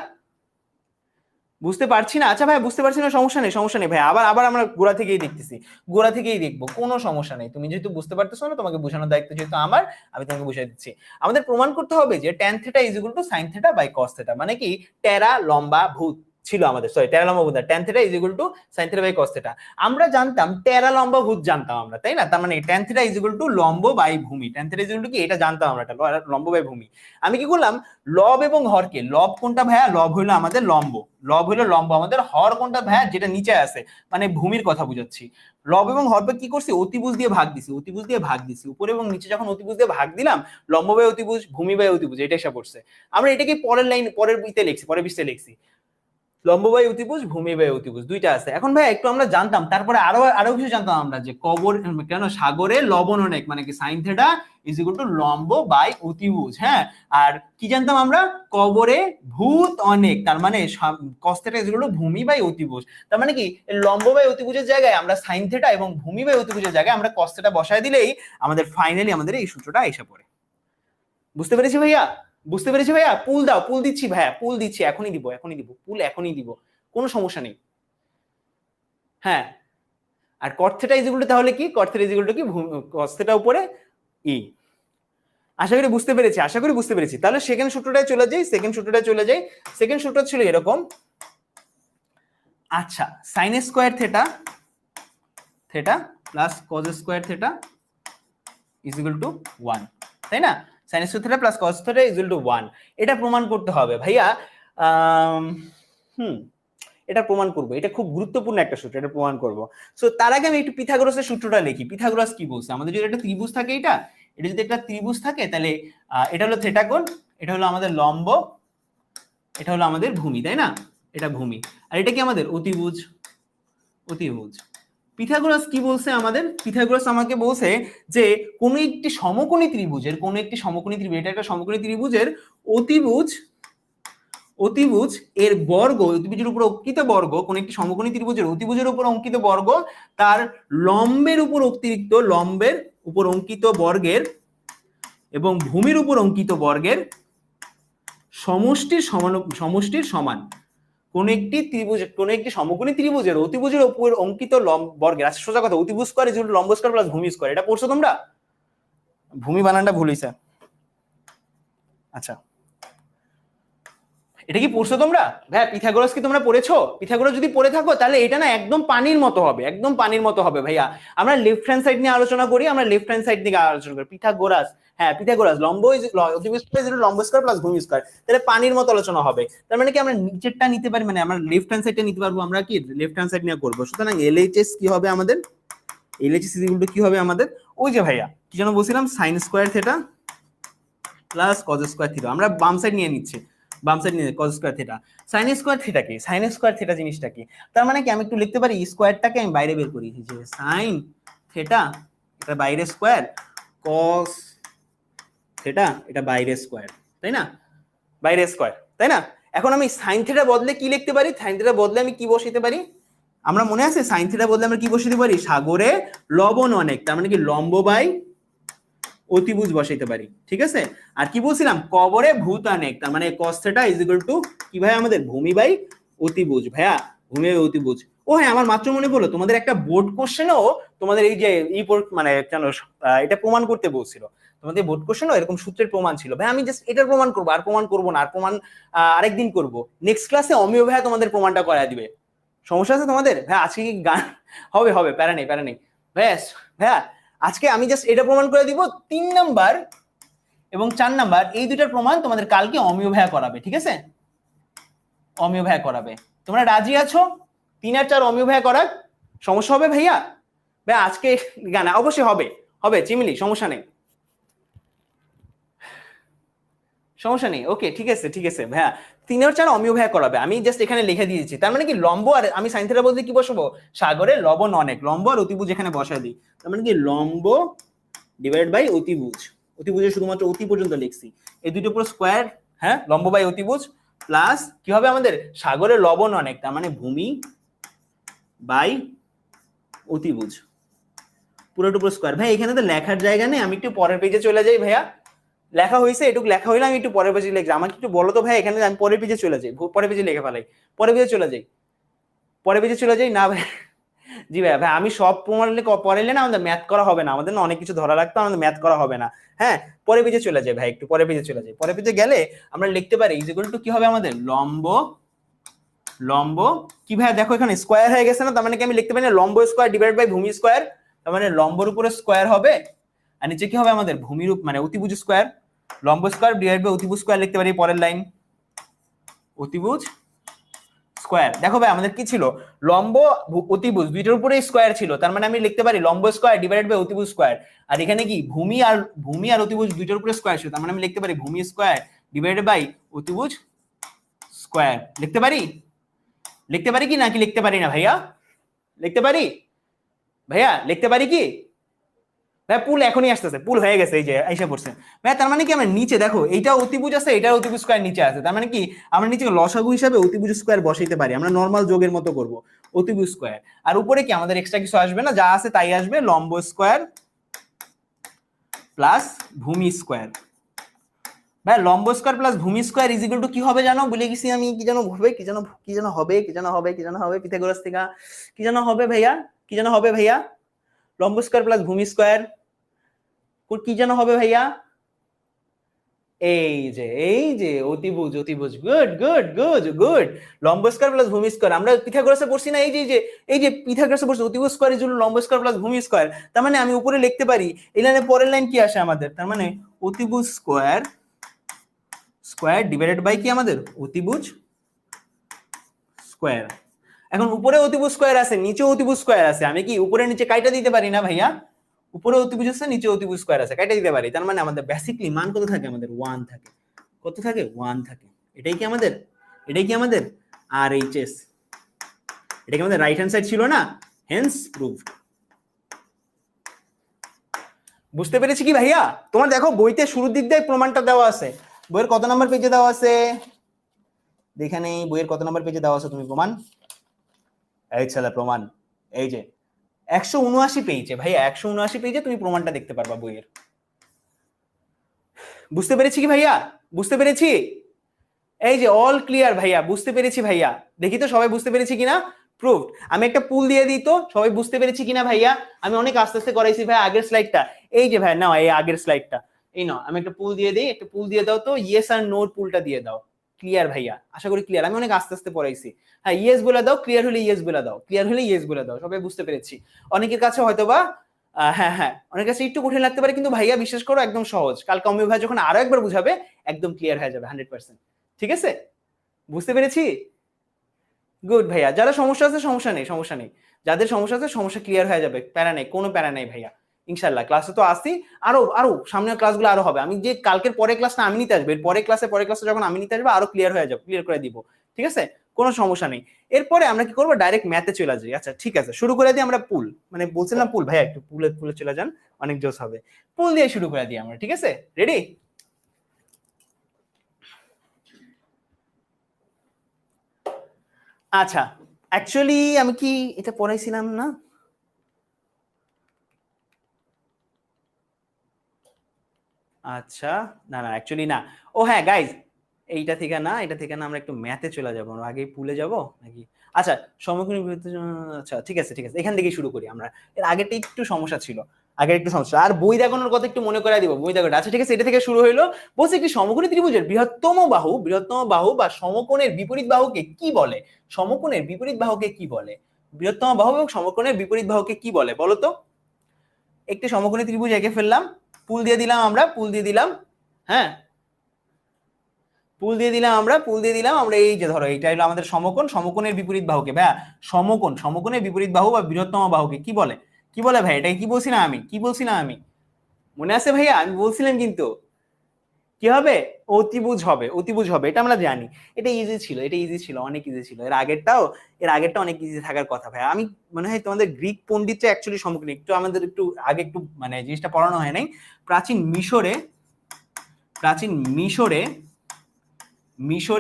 বুঝতে পারছি না, আচ্ছা ভাই বুঝতে পারছি না, সমস্যা নেই সমস্যা নেই ভাই, আবার আবার আমরা গোড়া থেকেই দেখতেছি, গোড়া থেকেই দেখবো, কোনো সমস্যা নেই। তুমি যেহেতু বুঝতে পারতেছো না, তোমাকে বোঝানোর দায়িত্ব যেহেতু আমার, আমি তোমাকে বুঝিয়ে দিচ্ছি। আমাদের প্রমাণ করতে হবে যে tan theta is equal to sin theta by cos theta, মানে কি টেরা লম্বা ভূত ছিল আমাদের, সরি টেরা লম্বা ভূত, tan theta is equal to sin theta by cos theta. আমরা জানতাম টেরা লম্বা ভূত জানতাম আমরা, তাই না? তার মানে tan theta is equal two লম্ব বাই ভূমি, tan theta is equal to কি এটা জানতাম আমরা, এটা লম্ব বাই ভূমি। আমি কি করলাম, লব এবং হরকে, লব কোনটা ভাইয়া, লব হইলো আমাদের লম্ব, লব হইলো লম্ব আমাদের, হর কোনটা ভাইয়া যেটা নিচে আছে, মানে ভূমির কথা বুঝাচ্ছি। লব এবং হরকে কি করছি, অতিভুজ দিয়ে ভাগ দিছি, অতিভুজ দিয়ে ভাগ দিছি, উপরে এবং নিচে যখন অতিভুজ দিয়ে ভাগ দিলাম, লম্ব বাই অতিভুজ, ভূমি বাই অতিভুজ, এটা এসে পড়ছে। আমরা এটাকে পরের লাইন, পরের বইতে লিখছি, পরের পৃষ্ঠায় লিখছি, লম্ব বাই অতিভুজ, ভূমি বাই অতিভুজ, দুইটা আছে। এখন ভাই একটু আমরা জানতাম, তারপরে আরো আরো কিছু জানতাম আমরা, যে কবর কেন সাগরে লবণ অনেক, মানে কি sine theta is equal two লম্ব বাই অতিভুজ, হ্যাঁ। আর কি জানতাম আমরা, কবরে ভূত অনেক, তার মানে cos theta is equal to ভূমি বাই অতিভুজ। তার মানে কি লম্ব বাই অতিভুজের জায়গায় আমরা সাইন থিটা এবং ভূমি বাই অতিভুজের জায়গায় আমরা cos থিটা বসায় দিলেই আমাদের ফাইনালি আমাদের এই সূত্রটা এসে পড়ে। বুঝতে পেরেছি ভাইয়া? বুঝতে পেরেছি ভাইয়া? পুল দাও, পুল দিচ্ছি ভাইয়া, পুল দিচ্ছি, এখনই দিব, এখনই দিব, পুল এখনই দিব, কোনো সমস্যা নেই। হ্যাঁ, আর cot theta is equal two তাহলে কি, cot theta is equal to কি cos থিটা উপরে ই। আশা করি বুঝতে পেরেছি, আশা করি বুঝতে পেরেছি। তাহলে সেকেন্ড সূত্রটায় চলে যাই, সেকেন্ড সূত্রটায় চলে যাই। সেকেন্ড সূত্র ছিল এরকম, আচ্ছা sin square theta, theta plus cos square theta is equal to 1, তাই না? sin square theta plus cos theta is equal to 1, এটা প্রমাণ করতে হবে ভাইয়া। এটা প্রমাণ করব, এটা খুব গুরুত্বপূর্ণ একটা সূত্র, এটা প্রমাণ করব। সো তার আগে আমি একটু পিথাগোরাসের সূত্রটা লিখি। পিথাগোরাস কি বলছে, আমাদের যদি একটা ত্রিভুজ থাকে, এটা যদি একটা ত্রিভুজ থাকে, তাহলে এটা হলো থিটা কোণ, এটা হলো আমাদের লম্ব, এটা হলো আমাদের ভূমি, তাই না? এটা ভূমি, আর এটা কি আমাদের অতিভুজ, অতিভুজ। পিথাগোরাস কি বলছে আমাদের, পিথাগোরাস আমাকে বলছে যে কোনো একটি সমকোণী ত্রিভুজের, কোনো একটি সমকোণী ত্রিভুজ, এটা একটা সমকোণী ত্রিভুজের অতিভুজ, অতিভুজ এর বর্গ, অতিভুজের উপর অঙ্কিত বর্গ, কোন একটি সমকোণী ত্রিভুজের অতিভুজের উপর অঙ্কিত বর্গ তার লম্বের উপর অতিরিক্ত, লম্বের উপর অঙ্কিত বর্গের এবং ভূমির উপর অঙ্কিত বর্গের সমষ্টির সমান, সমষ্টির সমান। কোন একটি ত্রিভুজ, কোন একটি সমকোণী ত্রিভুজের অতিভুজের উপর অঙ্কিত বর্গের, আচ্ছা সোজা কথা, অতিভুজ স্কয়ার ইজ ইকুয়াল টু লম্ব স্কয়ার প্লাস ভূমি স্কয়ার, এটা পড়ছো তোমরা? ভূমি বানানটা ভুল হইছে, আচ্ছা এটা কি পড়ছো তোমরা? ভাই পিথাগোরাস কি তোমরা পড়েছো? পিথাগোরাস যদি পড়ে থাকো তাহলে এটা না একদম পানির মতো হবে, একদম পানির মতো হবে ভাইয়া। আমরা লেফট হ্যান্ড সাইড নিয়ে আলোচনা করি, আমরা লেফট হ্যান্ড সাইড দিকে আলোচনা করি। পিথাগোরাস, হ্যাঁ পিথাগোরাস, লম্ব ইজ অতিভুজ ইজ লম্ব স্কয়ার প্লাস ভূমি স্কয়ার, তাহলে পানির মতো আলোচনা হবে। তার মানে কি আমরা নিচেরটা নিতে পারি, মানে আমরা লেফট হ্যান্ড সাইডটা নিতে পারবো, আমরা কি লেফট হ্যান্ড সাইড নিয়ে করব। সুতরাং এলএইচএস কি হবে আমাদের, এলএইচএস ইজ ইকুয়াল টু কি হবে আমাদের, ওই যে ভাইয়া কি যেন বলছিলাম, sin square theta plus cos square theta, আমরা বাম সাইড নিয়ে নিচ্ছি, বাম সাইড নিয়ে cos square theta. sin square theta কি, sin স্কয়ার থিটা জিনিসটা কি, তার মানে কি আমি একটু লিখতে পারি, স্কয়ারটাকে আমি বাইরে বের করি, যে sin থিটা এটা বাইরে স্কয়ার, cos থিটা এটা বাইরে স্কয়ার, তাই না? বাইরে স্কয়ার, তাই না? এখন আমি sin থিটা বদলে কি লিখতে পারি, sin থিটা বদলে আমি কি বসাইতে পারি, আমরা মনে আছে sin থিটা বদলে আমরা কি বসাইতে পারি, সাগরে লবণ অনেক, তার মানে কি লম্ব বাই অতিভুজ বসাইতে পারি, ঠিক আছে? আর কি বলছিলাম, কবরে ভূত অনেক, তার মানে cos theta is equal to কি ভাই আমাদের, ভূমি বাই অতিভুজ, ভাইয়া ভূমি বাই অতিভুজ। ও হ্যাঁ আমার মাত্র মনে পড়লো, তোমাদের একটা বোর্ড কোশ্চেনও তোমাদের এই যে মানে কেন এটা প্রমাণ করতে বলছিল, তোমাদের বোর্ড কোশ্চেনও এরকম সূত্রের প্রমাণ ছিল। ভাই আমি জাস্ট এটার প্রমাণ করবো, আর প্রমাণ করবো না, আর প্রমাণ আরেকদিন করবো, নেক্সট ক্লাসে অমিয় ভাইয়া তোমাদের প্রমাণটা করায় দিবে। সমস্যা আছে তোমাদের? ভাই আজকে কি গান হবে? হবে, প্যারা নেই প্যারা নেই ভাইয়া, ভাইয়া আজকে আমি জাস্ট এটা প্রমাণ করে দিব, 3 নাম্বার এবং 4 নাম্বার এই দুইটার প্রমাণ তোমাদের কালকে অমিয় ভাইয়া করাবে, ঠিক আছে? অমিয় ভাইয়া করাবে, তোমরা রাজি আছো 3 আর 4 অমিয় ভাইয়া করার? সমস্যা হবে ভাইয়া? ভাই আজকে গান অবশ্যই হবে, হবে চিমিলি, সমস্যা নেই, সমস্যা নেই, ওকে ঠিক আছে ঠিক আছে ভাইয়া, 3 আর 4 অমিয় ভাইয়া করাবে, আমি জাস্ট এখানে লিখে দিয়েছি। তার মানে কি লম্ব, আর আমি সাইন থিটা বলতে কি বসাবো, সাগরে লবণ অনেক, লম্ব আর অতিভুজ এখানে বসায় দিই, তার মানে কি লম্ব ডিভাইড বাই অতিভুজ, অতিভুজের শুধুমাত্র অতি পর্যন্ত লিখছি, এই দুটো পুরো স্কয়ার, হ্যাঁ লম্ব বাই অতিভুজ প্লাস কি হবে আমাদের, সাগরে লবণ অনেক, তার মানে ভূমি বাই অতিভুজ, পুরোটা পুরো স্কয়ার। ভাই এখানে তো লেখার জায়গা নেই, আমি একটু পরের পেজে চলে যাই ভাইয়া, লেখা হয়েছে, এটুকু লেখা হইলে আমি একটু পরের পেজে লিখছি। আমাকে একটু বলো তো ভাই, এখানে আমি পরের পেজে চলে যাই, পরের পেজে লিখে ফেলাই, পরের পেজে চলে যাই, পরের পেজে চলে যাই। না ভাই, জি ভাই, ভাই আমি সব পড়াইলে না আমাদের ম্যাথ করা হবে না, আমাদের না অনেক কিছু ধরা লাগতো, আমাদের ম্যাথ করা হবে না। হ্যাঁ, পরের পেজে চলে যাই ভাই, একটু পরের পেজে চলে যাই। পরের পেজে গেলে আমরা লিখতে পারি ইজ ইকুয়াল টু কি হবে আমাদের, লম্ব, লম্ব কি ভাই দেখো এখানে স্কয়ার হয়ে গেছে না, তার মানে কি আমি লিখতে পারি না লম্ব স্কয়ার ডিভাইড বাই ভূমি স্কয়ার, তার মানে লম্বর উপরে স্কয়ার হবে আর নিচে কি হবে আমাদের ভূমির মানে অতিভুজ স্কয়ার, লম্ব স্কয়ার ডিভাইড বাই অতিভুজ স্কয়ার লিখতে পারি। পরের লাইন অতিভুজ স্কয়ার। দেখো ভাই আমাদের কি ছিল, লম্ব অতিভুজ দুইটার উপরে স্কয়ার ছিল, তার মানে আমি লিখতে পারি লম্ব স্কয়ার ডিভাইডেড বাই অতিভুজ স্কয়ার। আর এখানে কি ভূমি আর অতিভুজ দুইটার উপরে স্কয়ার ছিল, তার মানে আমি লিখতে পারি ভূমি স্কয়ার ডিভাইডেড বাই অতিভুজ স্কয়ার। লিখতে পারি, লিখতে পারি কি নাকি লিখতে পারি না ভাইয়া, লিখতে পারি ভাইয়া, লিখতে পারি কি ভাই? পুল এখনই আসতেছে, পুল হয়ে গেছে, এই যে আইসা পড়ছে ভাই। তার মানে কি আমরা নিচে দেখো এইটা অতিভুজ আছে, এটা অতিভুজ স্কয়ার নিচে আছে, তার মানে কি আমরা নিচে লসাগু হিসাবে অতিভুজ স্কয়ার বসাইতে পারি, আমরা নরমাল যোগের মতো করব অতিভুজ স্কয়ার। আর উপরে কি আমাদের এক্সট্রা কিছু আসবে না, যা আছে তাই আসবে, লম্ব স্কয়ার প্লাস ভূমি স্কয়ার। ভাই লম্ব স্কয়ার প্লাস ভূমি স্কয়ার ইজ ইকুয়াল টু কি হবে জানো, ভুলে গেছি আমি, কি জানো হবে, কি জানো কি জানো হবে, কি জানো হবে, কি জানো হবে পিথাগোরাস থেকে, কি জানো হবে ভাইয়া, কি জানো হবে ভাইয়া, লম্ব স্কয়ার প্লাস ভূমি স্কয়ার কি যেন হবে ভাইয়া, এই যে অতিভুজ, অতিভুজ, গুড গুড গুড গুড, লম্ব স্কয়ার প্লাস ভূমি স্কয়ার। আমরা পিথাগোরাসে পড়ছি না, এই যে পিথাগোরাসে পড়ছি অতিভুজ স্কয়ার ইজ ইকুয়াল টু লম্ব স্কয়ার প্লাস ভূমি স্কয়ার। তার মানে আমি উপরে লিখতে পারি এই লাইনের পরের লাইন কি আসে আমাদের, তার মানে অতিভুজ স্কয়ার স্কয়ার ডিভাইডেড বাই কি আমাদের অতিভুজ স্কয়ার। এখন উপরে অতিভুজ স্কয়ার আছে, নিচে অতিভুজ স্কয়ার আছে, আমি কি উপরে নিচে কাইটা দিতে পারি না ভাইয়া, উপরে অতিভুজ আছে নিচে অতিভুজ স্কয়ার আছে, কাইটা দিতে পারি। তার মানে আমাদের বেসিক্যালি মান কত থাকে, আমাদের 1 থাকে, কত থাকে 1 থাকে। এটাই কি আমাদের, এটাই কি আমাদের RHS, এটা কি আমাদের রাইট হ্যান্ড সাইড ছিল না, হেন্স প্রুভড। বুঝতে পেরেছি কি ভাইয়া? তোমার দেখো বইতে শুরুর দিক দিয়ে প্রমাণটা দেওয়া আছে, বইয়ের কত নাম্বার পেজে দেওয়া আছে দেখে নেই, বইয়ের কত নাম্বার পেজে দেওয়া আছে তুমি প্রমাণ, এই ছেলে প্রমাণ, এই যে 179 পেজে ভাইয়া, 179 পেজে তুমি প্রমাণটা দেখতে পারবা বইয়ের। বুঝতে পেরেছি কি ভাইয়া, বুঝতে পেরেছি, এই যে অল ক্লিয়ার ভাইয়া, বুঝতে পেরেছি ভাইয়া, দেখি তো সবাই বুঝতে পেরেছি কিনা, প্রুভড। আমি একটা পুল দিয়ে দিই তো, সবাই বুঝতে পেরেছি কিনা ভাইয়া, আমি অনেক আস্তে আস্তে করাইছি ভাই। আগের স্লাইডটা এই যে ভাই, নাও এই আগের স্লাইডটা, এই নাও আমি একটা পুল দিয়ে দিই, একটা পুল দিয়ে দাও তো, ইয়েস আর নোর পুলটা দিয়ে দাও। ক্লিয়ার ভাইয়া, আশা করি ক্লিয়ার, আমি অনেক আস্তে আস্তে পড়াইছি। হ্যাঁ ইয়েস বলে দাও, ক্লিয়ার হলে ইয়েস বলে দাও, ক্লিয়ার হলে ইয়েস বলে দাও, সবাই বুঝতে পেরেছি। অনেকের কাছে হয়তোবা হ্যাঁ হ্যাঁ অনেক কাছে একটু কঠিন লাগতে পারে, কিন্তু ভাইয়া বিশ্বাস করো একদম সহজ, কালকে অমিয় ভাই যখন আরো একবার বুঝাবে একদম ক্লিয়ার হয়ে যাবে 100%। ঠিক আছে, বুঝতে পেরেছি, গুড ভাইয়া। যারা সমস্যা আছে সমস্যা নেই, সমস্যা নেই, যাদের সমস্যা আছে সমস্যা ক্লিয়ার হয়ে যাবে, প্যারা নেই, কোনো প্যারা নেই ভাইয়া, ইনশাল্লাহ। ক্লাসে তো আসি, আরো আরো সামনের ক্লাসগুলো আরো হবে, আমি যে কালকের পরের ক্লাসটা আমি নিতে আসবে, পরের ক্লাসে যখন আমি নিতে আসবে আরো ক্লিয়ার হয়ে যাবে, ক্লিয়ার করে দিব। ঠিক আছে, কোনো সমস্যা নেই। এরপরে আমরা কি করবো, ডাইরেক্ট ম্যাথে চলে যাই। আচ্ছা ঠিক আছে, শুরু করে দিই আমরা পুল, মানে বলছিলাম পুল, ভাইয়া একটু পুলে চলে যান, অনেক জোস হবে, পুল দিয়ে শুরু করে দিই আমরা। ঠিক আছে, রেডি? আচ্ছা অ্যাকচুয়ালি আমি কি এটা পড়াইছিলাম না, আচ্ছা না না অ্যাকচুয়ালি না, ও হ্যাঁ গাইজ এইটা থেকে না, এটা থেকে না, আমরা একটু ম্যাথে চলে যাবো, আগে পুলে যাব নাকি? আচ্ছা সম্মুখীন আচ্ছা ঠিক আছে ঠিক আছে, এখান থেকেই শুরু করি আমরা, এর আগেরটা একটু সমস্যা ছিল, আগের একটু সমস্যা। আর বই দেখানোর কথা একটু মনে করে দিব, বই দেখাটা। আচ্ছা ঠিক আছে, এটা থেকে শুরু হইলো, বলছে একটি সমকোণী ত্রিভুজের বৃহত্তম বাহু বা সমকোণের বিপরীত বাহুকে কি বলে, সমকোণের বিপরীত বাহুকে কি বলে, বৃহত্তম বাহু এবং সমকোণের বিপরীত বাহুকে কি বলে বলো তো? একটি সমকোণী ত্রিভুজ এঁকে ফেললাম, পুল দিয়ে দিলাম আমরা, পুল দিয়ে দিলাম, হ্যাঁ পুল দিয়ে দিলাম আমরা, পুল দিয়ে দিলাম আমরা, এই যে ধরো এইটা হলো আমাদের সমকোণ, সমকোণের বিপরীত বাহুকে ভাইয়া, সমকোণের বিপরীত বাহু বা বৃহত্তম বাহুকে কি বলে, কি বলে ভাই? এটা কি বলছি না আমি, কি বলছি না আমি, মনে আছে ভাইয়া? আমি বলছিলাম কিন্তু কি হবে, অতিভুজ হবে, অতিভুজ হবে, এটা আমরা জানি। এটা ইজি ছিল, এটা ইজি ছিল, অনেক ইজি ছিল, এর আগেরটা অনেক ইজি থাকার কথা ভাই। আমি মনে হয় তোমাদের গ্রিক পণ্ডিতটা অ্যাকচুয়ালি সমকোণ, একটু আমাদের একটু আগে একটু মানে জিনিসটা পড়ানো হয় নাই। প্রাচীন মিশরে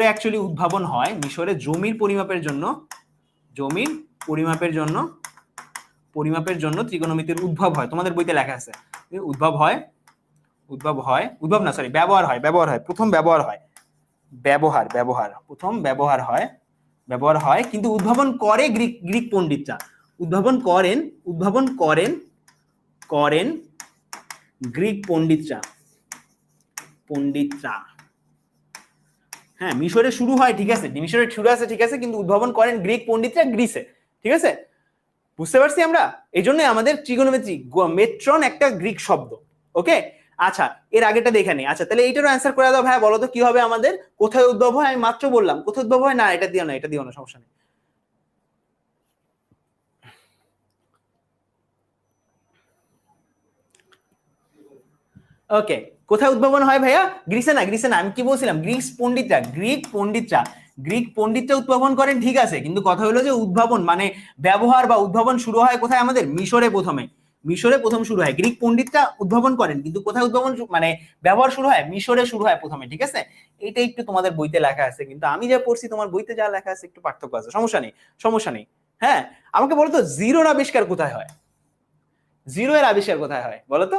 অ্যাকচুয়ালি উদ্ভাবন হয়, মিশরে জমির পরিমাপের জন্য ত্রিকোণমিতির উদ্ভব হয়, তোমাদের বইতে লেখা আছে উদ্ভব হয় উদ্ভব হয়, উদ্ভব না সরি ব্যবহার হয়, ব্যবহার হয়, প্রথম ব্যবহার হয়, ব্যবহার ব্যবহার প্রথম ব্যবহার হয়, ব্যবহার হয়, কিন্তু উদ্ভাবন করে গ্রিক গ্রিক পণ্ডিতরা, উদ্ভাবন করেন, উদ্ভাবন করেন, করেন গ্রিক পণ্ডিতরা, পণ্ডিতরা। হ্যাঁ মিশরে শুরু হয় ঠিক আছে, মিশরে শুরু আছে ঠিক আছে, কিন্তু উদ্ভাবন করেন গ্রিক পণ্ডিতরা গ্রিসে, ঠিক আছে, বুঝতে পারছি আমরা। এই জন্য আমাদের ট্রিগোনোমেট্রি, মেট্রন একটা গ্রিক শব্দ, ওকে। আচ্ছা এর আগেটা দেখে নেই। আচ্ছা তাহলে এইটারও অ্যান্সার করে দাও ভাইয়া, বলো তো কি হবে আমাদের, কোথায় উদ্ভব হয়, আমি মাত্র বললাম কোথায় উদ্ভব হয়, না এটা দিও না, এটা দিও না, সমস্যা নেই। ওকে কোথায় উদ্ভাবন হয় ভাইয়া, গ্রিসে না, গ্রিসে না, আমি কি বলছিলাম, গ্রিক পণ্ডিতরা, গ্রিক পণ্ডিতরা, গ্রিক পণ্ডিতরা উদ্ভাবন করেন ঠিক আছে, কিন্তু কথা হলো যে উদ্ভাবন মানে ব্যবহার বা উদ্ভাবন শুরু হয় কোথায় আমাদের, মিশরে প্রথমে, মিশরে প্রথম শুরু হয়, গ্রিক পণ্ডিতরা উদ্ভাবন করেন, কিন্তু কোথায় উদ্ভাবন মানে ব্যবহার শুরু হয়, মিশরে শুরু হয় প্রথমে, ঠিক আছে। এটা একটু তোমাদের বইতে লেখা আছে, কিন্তু আমি যা পড়ছি তোমার বইতে যা লেখা আছে একটু পার্থক্য আছে, সমস্যা নেই, সমস্যা নেই। হ্যাঁ আমাকে বলো তো জিরোর আবিষ্কার কোথায় হয়, জিরো এর আবিষ্কার কোথায় হয় বলো তো,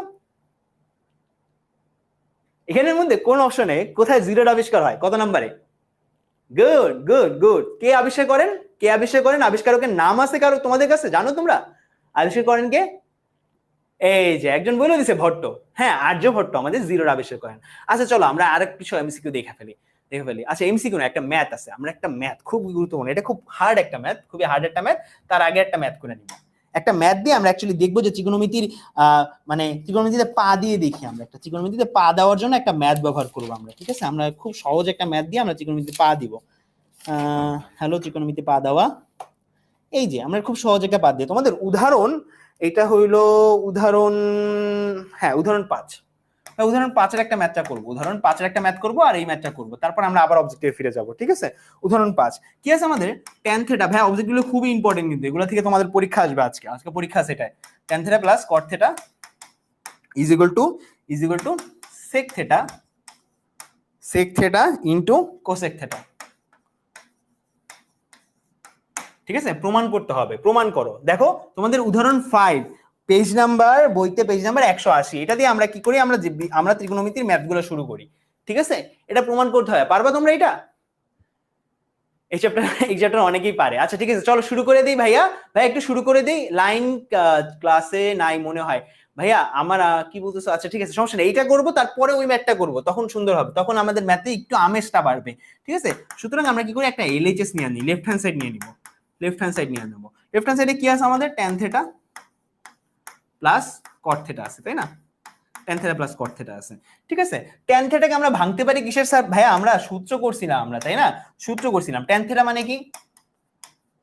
এখানের মধ্যে কোন অপশনে কোথায় জিরোর আবিষ্কার হয়, কত নম্বরে, গুড গুড গুড, কে আবিষ্কার করেন, কে আবিষ্কার করেন, আবিষ্কারকের নাম আছে কারো তোমাদের কাছে, জানো তোমরা আবিষ্কার করেন কে, এই যে একজন বলে দিছে ভট্ট, হ্যাঁ আর্যভট্ট আমাদের জিরোর আবিষ্কার করেন। আচ্ছা চলো আমরা আরেক কিছু এমসিকিউ দেখে ফেলি, দেখে ফেলি। আচ্ছা এমসিকিউ না, একটা ম্যাথ আছে, আমরা একটা ম্যাথ খুব গুরুত্বপূর্ণ, এটা খুব হার্ড একটা ম্যাথ, খুবই হার্ড একটা ম্যাথ, তার আগে একটা ম্যাথ করে নিব, একটা ম্যাথ দিয়ে আমরা অ্যাকচুয়ালি দেখবো যে ত্রিকোণমিতির মানে ত্রিকোণমিতিতে পা দিয়ে দেখি আমরা, একটা ত্রিকোণমিতিতে পা দেওয়ার জন্য একটা ম্যাথ ব্যবহার করবো আমরা, ঠিক আছে, আমরা খুব সহজ একটা ম্যাথ দিয়ে আমরা ত্রিকোণমিতিতে পা দিব। হ্যালো ত্রিকোণমিতি পা দেওয়া, এই যে আমরা খুব সহজ একটা পা দিয়ে তোমাদের উদাহরণ, এটা হইলো উদাহরণ, হ্যাঁ উদাহরণ 5, উদাহরণ 5-এর একটা ম্যাথটা করবো, উদাহরণ 5-এর একটা ম্যাথ করবো আর এই ম্যাথটা করবো, তারপর আমরা আবার অবজেক্টিভে ফিরে যাব, ঠিক আছে। উদাহরণ 5 কি আছে আমাদের, tan থিটা, ভাই অবজেক্ট গুলো খুবই ইম্পর্টেন্ট, কিন্তু এগুলো থেকে তোমাদের পরীক্ষা আসবে, আজকে আজকে পরীক্ষা আছে এটাই, tan theta plus cot theta is equal two sec theta into cosec theta, ঠিক আছে, প্রমাণ করতে হবে, প্রমাণ করো। দেখো তোমাদের উদাহরণ 5 পেজ নাম্বার, বইতে পেজ নাম্বার 180, এটা দিয়ে আমরা কি করি, আমরা ত্রিকোণমিতির ম্যাথ গুলো শুরু করি, ঠিক আছে, এটা প্রমাণ করতে হয়, পারবা তোমরা এটা, এই চ্যাপ্টার অনেকেই পারে। আচ্ছা ঠিক আছে চলো শুরু করে দিই ভাইয়া, ভাই একটু শুরু করে দিই, লাইন ক্লাসে নাই মনে হয় ভাইয়া আমার, কি বলতেছো, আচ্ছা ঠিক আছে সমস্যা নেই, এইটা করবো তারপরে ওই ম্যাথটা করবো, তখন সুন্দর হবে, তখন আমাদের ম্যাথে একটু আমেজটা বাড়বে, ঠিক আছে। সুতরাং আমরা কি করি, একটা এলএইচএস নিয়ে নিই, লেফট হ্যান্ড সাইড নিয়ে নিব, লেফট হ্যান্ড সাইড নিয়ে নেবো, লেফট হ্যান্ড সাইডে কি আছে আমাদের, tan theta plus cot theta আছে, তাই না, tan theta plus cot theta আছে, ঠিক আছে। tan থিটাকে আমরা ভাঙতে পারি কিসের স্যার, ভাইয়া আমরা সূত্র করছিলাম আমরা, তাই না, সূত্র করছিলাম, tan থিটা মানে কি,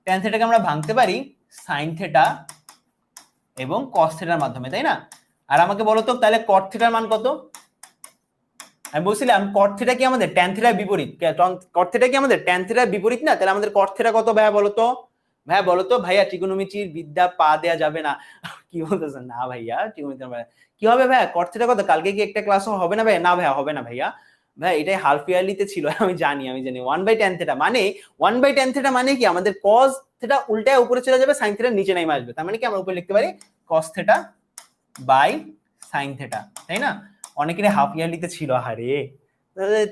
tan থিটাকে আমরা ভাঙতে পারি sin থিটা এবং cos থিটার মাধ্যমে, তাই না। আর আমাকে বলো তো তাহলে cot থিটার মান কত, আমি বলছিলাম cot থিটা কি আমাদের tan থিটার বিপরীত, cot থিটা কি আমাদের tan থিটার বিপরীত না, তাহলে আমাদের cot থিটা কত ভাইয়া বলো তো, ভাইয়া বলো তো, ভাইয়া ট্রিগোনোমেট্রির বিদ্যা পা দেয়া যাবে না, কি বলতেছেন, না ভাইয়া ট্রিগোনোমেট্রি কি হবে ভাইয়া, cot থিটা কত, কালকে কি একটা ক্লাসও হবে না ভাইয়া, না ভাইয়া হবে না ভাইয়া, ভাই এটাই হাফ ইয়ারলিতে ছিল, আমি জানি 1/tan থিটা মানে 1/tan থিটা মানে কি আমাদের cos থিটা উল্টায় উপরে চলে যাবে, sin থিটা নিচে নেমে আসবে, তার মানে কি আমরা উপরে লিখতে পারি cos theta by sin theta, তাই না, অনেকেরই হাফ ইয়ারলিতে ছিল, আরে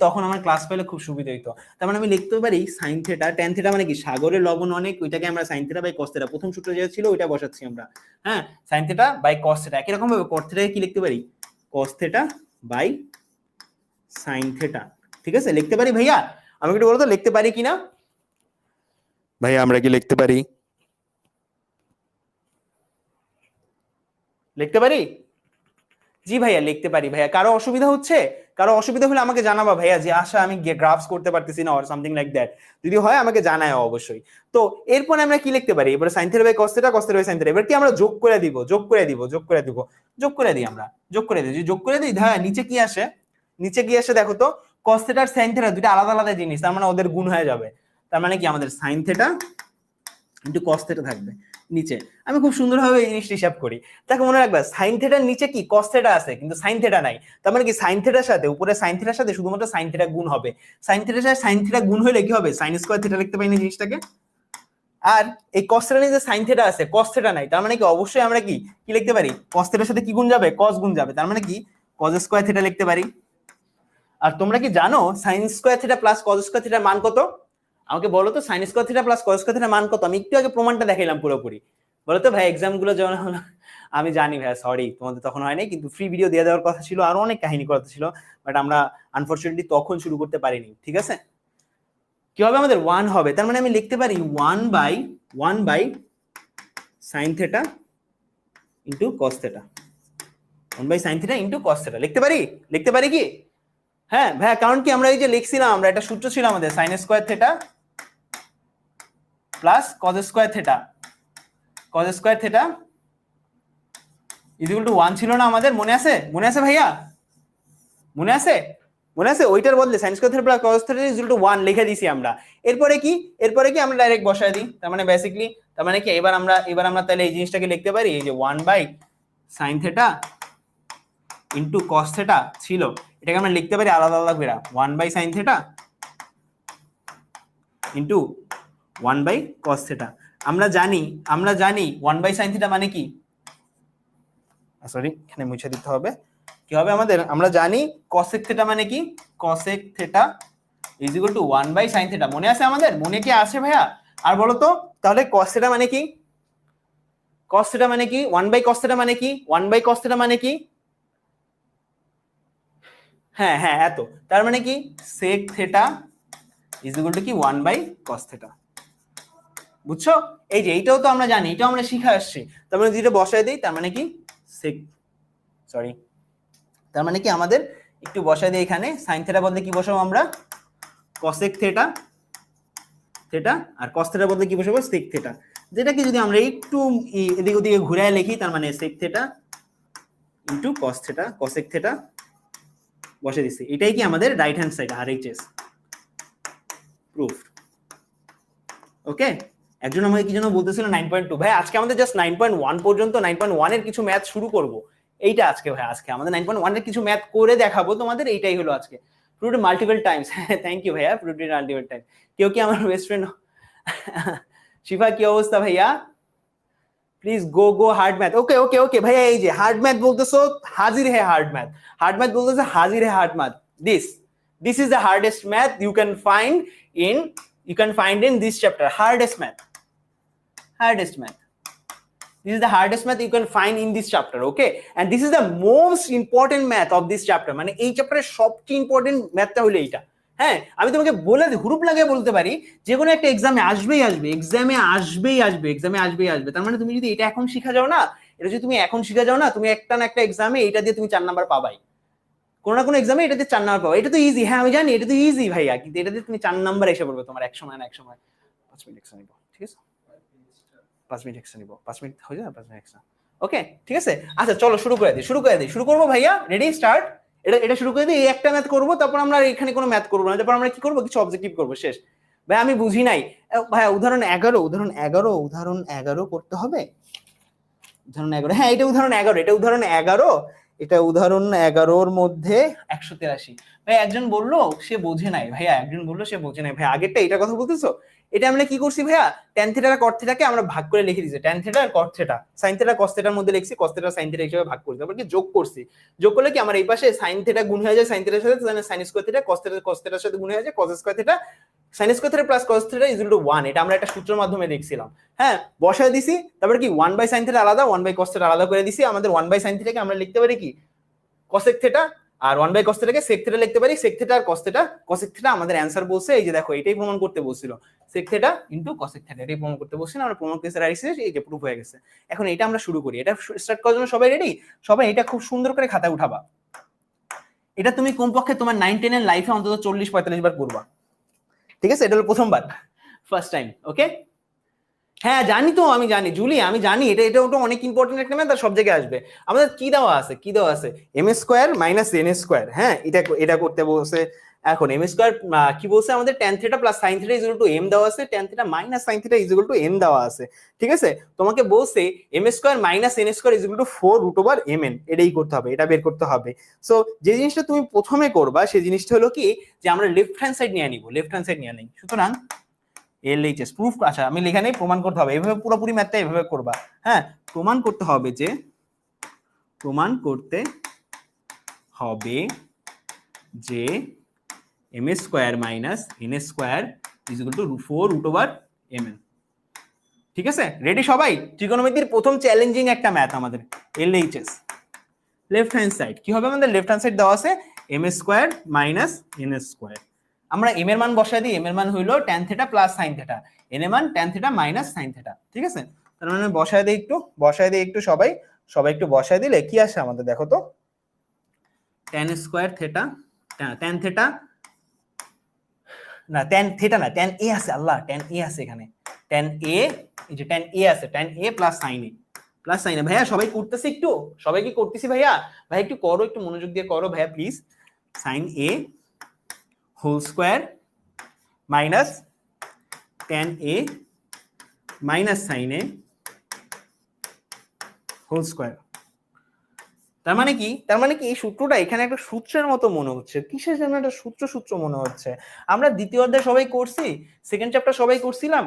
তখন আমার ক্লাস পেলে খুব সুবিধা হইতো। তার মানে আমি লিখতে পারি sin থিটা, tan থিটা মানে কি সাগরের লবণ অনেক, ওইটাকে আমরা sin theta by cos theta, প্রথম সূত্র যেটা ছিল ওইটা বসাচ্ছি আমরা, হ্যাঁ sin theta by cos theta, একই রকম ভাবে cot থিটাকে কি লিখতে পারি, cos theta by sin theta, ঠিক আছে লিখতে পারি ভাইয়া, আমাকে একটু বলো তো লিখতে পারি কিনা ভাইয়া, আমরা কি লিখতে পারি, লিখতে পারি, জি ভাইয়া লিখতে পারি ভাইয়া, কারো অসুবিধা হচ্ছে, কারো অসুবিধা হলে আমাকে জানাবা ভাইয়া, যে আশা আমি গ্রাফস করতে পারতেছি না অর সামথিং লাইক দ্যাট, যদি হয় আমাকে জানায় অবশ্যই। তো এরপর আমরা কি লিখতে পারি, এবারে sin theta by cos theta, cos theta by sin theta, এবার কি আমরা যোগ করে দিব, যোগ করে দিব, যোগ করে দিব, যোগ করে দিই, আমরা যোগ করে দিই, যোগ করে দিই, হ্যাঁ নিচে কি আসে, নিচে কি আসে দেখো তো, cos থিটা আর sin থিটা দুটো আলাদা আলাদা জিনিস, তার মানে ওদের গুণ হয়ে যাবে, তার মানে কি আমাদের sin theta into cos theta থাকবে নিচে, আমি খুব সুন্দরভাবে এই জিনিসটা হিসাব করি, তাকে মনে রাখবা sin থিটার নিচে কি cos থিটা আছে কিন্তু sin থিটা নাই, তার মানে কি sin থিটার সাথে উপরে sin থিটার সাথে শুধুমাত্র sin থিটা গুণ হবে, sin থিটার সাথে sin থিটা গুণ হলে কি হবে, sin স্কয়ার থিটা লিখতে পারি না জিনিসটাকে, আর এই cos থিটার নিচে sin থিটা আছে cos থিটা নাই, তার মানে কি অবশ্যই আমরা কি কি লিখতে পারি, cos থিটার সাথে কি গুণ যাবে, cos গুণ যাবে, তার মানে কি cos স্কয়ার থিটা লিখতে পারি। আর তোমরা কি জানো sin square theta plus cos square থিটার মান কত? আমাকে বলো তো sin square theta plus cos square থিটার মান কত? আমি একটু আগে প্রমাণটা দেখাইলাম পুরোপুরি। বলো তো ভাই, এক্সাম গুলো যখন হলো, আমি জানি ভাই, সরি তোমাদের তখন হয় নাই, কিন্তু ফ্রি ভিডিও দিয়ে দেওয়ার কথা ছিল, আরো অনেক কাহিনী করাতে ছিল, বাট আমরা আনফরচুনেটলি তখন শুরু করতে পারিনি। ঠিক আছে, কি হবে আমাদের 1 হবে, তার মানে আমি লিখতে পারি 1 by sin theta into cos theta, 1 by sin theta into cos theta লিখতে পারি কি? হ্যাঁ ভাই, কারণ কি আমরা এই যে লিখছিলাম, আমরা একটা সূত্র ছিল আমাদের sin square theta plus cos square theta equal to 1 ছিল না আমাদের, মনে আছে ভাইয়া, মনে আছে ওইটার বদলে sin square theta plus cos theta equal to 1 লিখে দিয়েছি আমরা। এরপরে কি আমরা ডাইরেক্ট বসায় দিই, তার মানে বেসিক্যালি তার মানে কি এবার আমরা তাহলে এই জিনিসটাকে লিখতে পারি, এই যে 1 by sin theta into cos theta ছিল, এটাকে আমরা লিখতে পারি আলাদা করে 1 by sin theta into 1 by cos theta. আমরা জানি 1 বাই sin থিটা মানে কি, সরি এখানে মুছে দিতে হবে, কি হবে আমাদের, আমরা জানি cosec থিটা মানে কি, cosec theta is equal to 1 by sin theta, মনে আছে আমাদের, মনে কি আছে ভাইয়া? আর বলো তো তাহলে cos থিটা মানে কি, 1 বাই cos থিটা মানে কি, 1 বাই cos থিটা মানে কি, হ্যাঁ এত, তার মানে কি sec theta is equal to কি 1 বাই cos থিটা। বুঝছো? এই যে এইটাও তো আমরা জানি, এটাও আমরা শিখে আসছি, তার মানে যেটা বসায় দিই, তার মানে কি sec, সরি তার মানে কি আমাদের একটু বসায় দিই এখানে, sin থিটা বদলে কি বসাবো আমরা, cosec থিটা আর cos থিটা বদলে কি বসাবো, sec থিটা, যেটাকে যদি আমরা একটু এদিক ওদিকে ঘুরায় লিখি, তার মানে sec theta into cos theta, cosec theta বসে দিচ্ছি, এটাই কি আমাদের right hand side, RHS proof. Okay, একজন আমাকে কি যেন বলতেছিল 9.2, ভাই আজকে আমাদের জাস্ট 9.1 পর্যন্ত, 9.1 এর কিছু ম্যাথ শুরু করব, এইটা আজকে ভাই, আজকে আমাদের 9.1 এর কিছু ম্যাথ করে দেখাবো তোমাদের, এইটাই হলো আজকে। Proved multiple times, thank you ভাইয়া, প্রুভড মাল্টিপল টাইম। কেউ কি আমার বেস্ট ফ্রেন্ড? শিফা কি অবস্থা ভাইয়া? Please go hard math. Okay ভাইয়া, এই যে হার্ড ম্যাথ বলতেছো, হাজির হে হার্ড ম্যাথ বলতেছো, হাজির হে hard math. This is the hardest math you can find in this chapter. Hardest math. This is the hardest math you can find in this chapter, okay? And this is the most important math of this chapter. মানে এই চ্যাপ্টারের সবচেয়ে important ম্যাথটা হলো এইটা। হ্যাঁ, আমি তোমাকে বলে হুরুপ লাগিয়ে বলতে পারি, যে কোনো একটা এক্সামে আসবেই আসবে। তার মানে তুমি যদি এটা এখন শিখা যাও না, তুমি একটা না একটা এক্সামে এটা দিয়ে তুমি 4 নাম্বার পাবাই, কোনো না কোনো এক্সামে এটা দিয়ে 4 নাম্বার পাবো। এটা তো ইজি, হ্যাঁ আমি জানি এটা তো ইজি ভাইয়া, কিন্তু এটা দিয়ে তুমি 4 নাম্বার এসে পড়বে তোমার, এক সময় 5 মিনিট এক্সট্রা নিব, ঠিক আছে 5 মিনিট এক্সট্রা নিব, 5 মিনিট হয়ে যাবে, 5 মিনিট এক্সট্রা, ওকে ঠিক আছে। আচ্ছা চলো শুরু করে দিই, শুরু করবো ভাইয়া, রেডি স্টার্ট। এটা শুরু করে দিই, এই একটা ম্যাথ করবো, তারপর আমরা এখানে কোনো ম্যাথ করবো না, তারপর আমরা কি করবো, কিছু অবজেক্টিভ করবো, শেষ। ভাই আমি বুঝি নাই ভাইয়া, উদাহরণ 11 করতে হবে, উদাহরণ 11, হ্যাঁ এটা উদাহরণ 11, এটা উদাহরণ 11-র মধ্যে 183। ভাই একজন বললো সে বোঝে নাই ভাইয়া, ভাই আগেরটা এটা কথা বলতেছো, এটা আমরা কি করছি ভাইয়া, tan থিটা আর cot থিটাকে আমরা ভাগ করে লিখে দিয়েছি, tan থিটা আর cot theta, sin theta cos থিটার মধ্যে লিখছি, cos থিটা sin থিটা হিসেবে ভাগ করছি, তারপর কি যোগ করছি, যোগ করলে কি আমার এই পাশে sin থিটা গুণ হয়ে যায় sin থিটার সাথে, sin স্কয়ার থিটা, cos থিটার সাথে গুণ হয়ে যায় cos square theta, sin square theta plus cos theta equal to 1, এটা আমরা একটা সূত্রের মাধ্যমে দেখছিলাম। হ্যাঁ বসায় দিছি, তারপর কি 1 বাই sin থিটা আলাদা, 1 বাই cos থিটা আলাদা করে দিছি, আমাদের 1 বাই sin থিটাকে আমরা লিখতে পারি কি cosec থিটা, আর 1 বাই cos থিটাকে sec থিটা লিখতে পারি, sec থিটা আর cos থিটা, cosec থিটা আমাদের অ্যানসার বলছে, এই যে দেখো এটাই প্রমাণ করতে বলছিল, sec theta into cosec theta, এটাই প্রমাণ করতে বলছিল, আমরা প্রমাণ কেসে রাখছি, এই যে প্রুফ হয়ে গেছে। এখন এটা আমরা শুরু করি, এটা স্টার্ট করার জন্য সবাই রেডি? সবাই এটা খুব সুন্দর করে খাতায় উঠাবা, এটা তুমি কমপক্ষে তোমার 9-10 এর লাইফে অন্তত 40-45 বার করবা, ঠিক আছে? এটা হলো প্রথমবার, ফার্স্ট টাইম, ওকে? হ্যাঁ জানি তো, আমি জানি জুলি, আমি জানি এটা ওটা অনেক ইম্পর্টেন্ট একটা ম্যাথ, আর সব জায়গায় আসবে। আমাদের কি দেওয়া আছে m square minus n square, হ্যাঁ এটা করতে বলছে। এখন m স্কয়ার কি বলছে আমাদের, tan theta plus sin theta is equal two m দেওয়া আছে, tan theta minus sin theta is equal two n দেওয়া আছে, ঠিক আছে? তোমাকে বলছে m square minus n square is equal to 4√mn, এটাই করতে হবে, এটা বের করতে হবে। সো যে জিনিসটা তুমি প্রথমে করবা সেই জিনিসটা হলো কি, যে আমরা লেফট হ্যান্ড সাইড নিয়ে নিই, সুতরাং LHS প্রুফ, আচ্ছা আমি লেখা নেই, প্রমাণ করতে হবে, এভাবে পুরোপুরি ম্যাথটা এভাবে করবা। হ্যাঁ প্রমাণ করতে হবে হবে যে M square minus N square is equal to 4√mn। ঠিক আছে, রেডি সবাই? ত্রিকোণমিতির প্রথম চ্যালেঞ্জিং একটা ম্যাথ আমাদের এলএইচএস। লেফট হ্যান্ড সাইড কি হবে আমাদের? লেফট হ্যান্ড সাইড দেওয়া আছে M square minus N square. আমরা এম এর মান বসাই দিই। এম এর মান হইলো tan theta plus sin theta, N এর মান tan theta minus sin theta. ঠিক আছে, তার মানে বসাই দিই একটু সবাই একটু বসাই দিলে কি আসে আমাদের দেখো তো। tan square theta, tan theta না, tan থিটা না, tan a আছে, আল্লাহ tan a আছে এখানে, tan a, এই যে tan a আছে, tan a plus sin a, plus sin a। ভাইয়া সবাই করতেছি একটু, সবাই কি করতেছি ভাইয়া? ভাই একটু করো, একটু মনোযোগ দিয়ে করো ভাইয়া please. sin a whole square minus tan a minus sin a whole square. তার মানে কি? তার মানে কি এই সূত্রটা এখানে একটা সূত্রের মতো মনে হচ্ছে, কিসের জন্য একটা সূত্র মনে হচ্ছে। আমরা দ্বিতীয় অধ্যায় সবাই করছি, সেকেন্ড চ্যাপ্টার সবাই করছিলাম।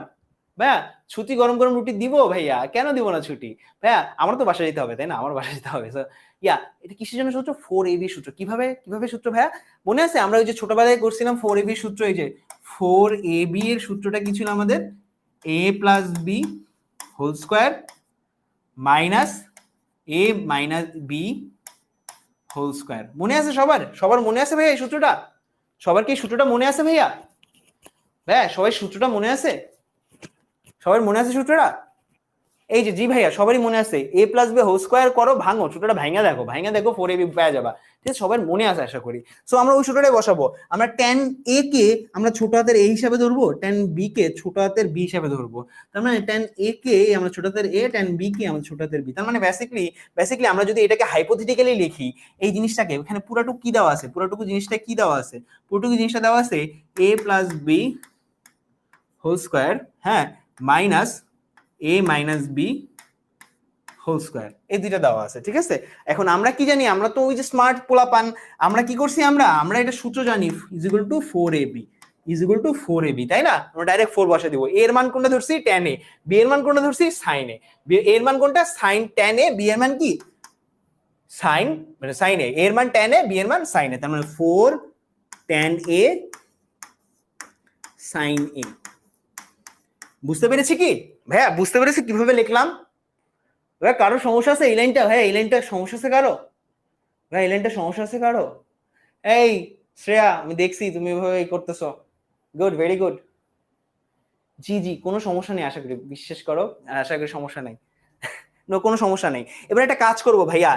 ভাইয়া ছুটি গরম গরম রুটি দিব ভাইয়া? কেন দিব না ছুটি ভাইয়া? আমার তো বাসায় যেতে হবে, তাই না? আমার বাসায় যেতে হবে। এটা কিসের জন্য সূত্র? 4ab সূত্র। কিভাবে সূত্র ভাইয়া মনে আছে? আমরা ওই যে ছোটবেলায় করছিলাম 4ab সূত্র। এই যে 4ab এর সূত্রটা কি ছিল আমাদের? a plus B whole square minus a minus B whole square. মনে আছে সবার মনে আছে ভাইয়া এই সূত্রটা? সবার কি সূত্রটা মনে আছে ভাইয়া? ভাইয়া সবাই সূত্রটা মনে আছে? সবার মনে আছে সূত্রটা? এই যে জি ভাইয়া সবারই মনে আছে। a plus B whole square করো, ভাঙো সূত্রটা, ভাঙা দেখো 4ab পাওয়া যাবে। ঠিক আছে, সবার মনে আছে আশা করি। সো আমরা ওই সূত্রটাই বসাবো। আমরা tan a কে আমরা ছোট হাতের a হিসাবে ধরবো, tan b কে ছোট হাতের b হিসাবে ধরবো। তার মানে tan a কে আমরা ছোট হাতের a, tan b কে আমরা ছোট হাতের b। তার মানে বেসিক্যালি আমরা যদি এটাকে হাইপোথেটিক্যালি লিখি, এই জিনিসটাকে এখানে পুরোটুকু কি দেওয়া আছে? পুরোটুকু জিনিসটা কি দেওয়া আছে? পুরোটুকু জিনিসটা দেওয়া আছে a plus B whole square, হ্যাঁ, minus a minus B whole square, এই দুইটা দেওয়া আছে। ঠিক আছে, এখন আমরা কি জানি? আমরা তো ওই যে স্মার্ট পোলাপান, আমরা কি করছি? আমরা এটা সূত্র জানি, ইজ ইকুয়াল টু 4ab, তাই না? আমরা ডাইরেক্ট 4 বসে দিব। a এর মান কোনটা ধরছি? tan a। b এর মান কোনটা ধরছি? sin a। a এর মান কোনটা? sin tan a। b এর মান কি? sin, মানে sin a। এর মান tan a, b এর মান sin a। তার মানে 4 tan a sin a। বুঝতে পেরেছি কি ভাইয়া? বুঝতে পেরেছি কিভাবে লিখলাম? ভাই কারো সমস্যা আছে এই লাইনটা? ভাই এই লাইনটা সমস্যা আছে কারো? ভাই এই লাইনটা সমস্যা আছে কারো? এই শ্রেয়া, আমি দেখছি তুমি এভাবে করতেছো। Good, very good. জি কোনো সমস্যা নেই, আশা করি, বিশ্বাস করো, আশা করি সমস্যা নেই। কোনো সমস্যা নেই। এবার একটা কাজ করবো ভাইয়া,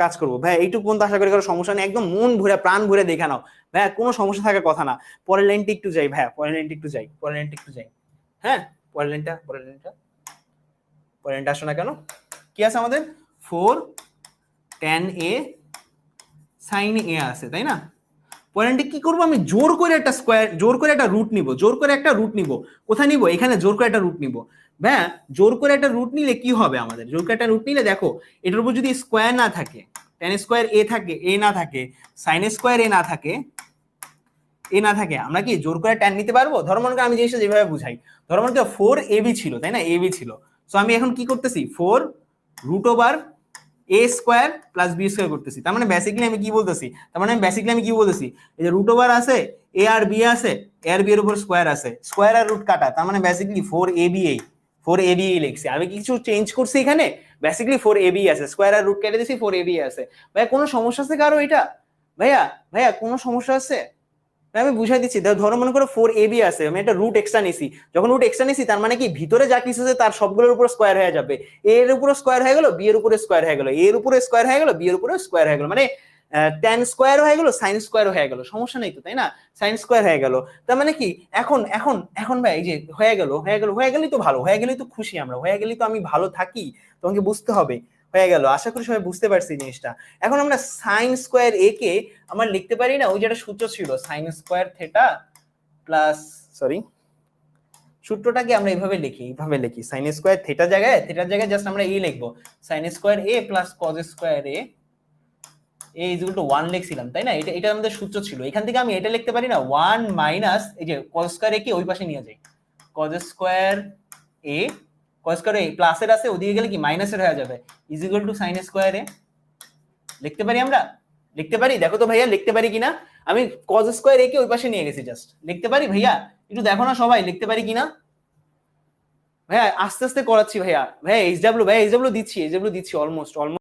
কাজ করবো ভাইয়া, এইটুকু পর্যন্ত আশা করি কারো সমস্যা নেই। একদম মন ভরে প্রাণ ভরে দেখে নাও ভাইয়া, কোনো সমস্যা থাকার কথা না। পরের লাইনটা একটু যাই ভাইয়া, পরের লাইনটা একটু যাই। হ্যাঁ, পরের লাইনটা আসো না কেন? কি আছে আমাদের? 4 tan a sin a আছে, তাই না? পয়েন্টে কি করব? আমি জোর করে একটা রুট নিব। কোথায় নিব? এখানে জোর করে একটা রুট নিব। হ্যাঁ, জোর করে একটা রুট নিলে কি হবে আমাদের? জোর করে একটা রুট নিলে দেখো, এটার উপর যদি স্কোয়ার না থাকে, tan স্কোয়ার a থাকে, a না থাকে, sin স্কোয়ার a না থাকে, আমরা কি জোর করে tan নিতে পারবো? ধরো মনে করো আমি জিনিসটা যেভাবে বুঝাই, ধরো মনে করো 4ab ছিল, তাই না? ab ছিল। সো আমি এখন কি করতেছি? 4 root over a square plus b square করতেছি। তার মানে বেসিক্যালি আমি কি বলতেছি? এই যে রুট ওভার আছে, a আর b আছে, a আর b এর উপর স্কোয়ার আছে, স্কোয়ার আর রুট কাটা, তার মানে বেসিক্যালি 4ab লিখছি। আমি কিছু চেঞ্জ করছি এখানে? বেসিক্যালি 4ab আছে, স্কোয়ার আর রুট কেটে দিয়েছি, 4ab আছে। ভাইয়া কোনো সমস্যা আছে কারো এটা? ভাইয়া কোনো সমস্যা আছে? আমি বুঝাই দিচ্ছি। ধরো মনে করো 4ab আছে, আমি একটা রুট এক্সট্রা নিছি। যখন রুট এক্সট্রা নিছি তার মানে কি ভিতরে যা কিছু আছে তার সবগুলোর উপর স্কোয়ার হয়ে যাবে। a এর উপরে স্কোয়ার হয়ে গেল, b এর উপরে স্কোয়ার হয়ে গেল, a এর উপরে স্কোয়ার হয়ে গেল, b এর উপরে স্কোয়ার হয়ে গেল, মানে tan স্কোয়ার হয়ে গেল, sin স্কোয়ার হয়ে গেল। সমস্যা নেই তো, তাই না? sin স্কোয়ার হয়ে গেল। তার মানে কি এখন ভাই এই যে হয়ে গেলেই তো ভালো, হয়ে গেলেই তো খুশি আমরা, হয়ে গেলেই তো আমি ভালো থাকি। তোমাকে বুঝতে হবে হয়ে গেল। আশা করি সবাই বুঝতে পারছি জিনিসটা। এখন আমরা sin স্কোয়ার a কে আমরা লিখতে পারি না? ওই যে একটা সূত্র ছিল sin square theta plus, sorry, সূত্রটাকে আমরা এইভাবে লিখি sin স্কোয়ার থিটার জায়গায় জাস্ট আমরা এই লিখবো, sin square a plus cos square a is equal to 1 লিখছিলাম, তাই না? এটা আমাদের সূত্র ছিল। এখান থেকে আমি এটা লিখতে পারি না, 1 মাইনাস এই যে cos স্কয়ার a কে ওই পাশে নিয়ে যাই, cos স্কয়ার a প্লাসের আছে, ওদিকে গেলে কি মাইনাসের হয়ে যাবে, is equal to sin square a লিখতে পারি আমরা? লিখতে পারি? দেখো তো ভাইয়া লিখতে পারি কিনা। আমি cos স্কয়ার a কে ওই পাশে নিয়ে গেছি, জাস্ট লিখতে পারি ভাইয়া? একটু দেখো না সবাই, লিখতে পারি কিনা। ভাইয়া আস্তে আস্তে করাচ্ছি ভাইয়া। ভাইয়া এইচডব্লিউ, ভাইয়া এইচডব্লিউ দিচ্ছি, এইচডব্লিউ দিচ্ছি অলমোস্ট অলমোস্ট।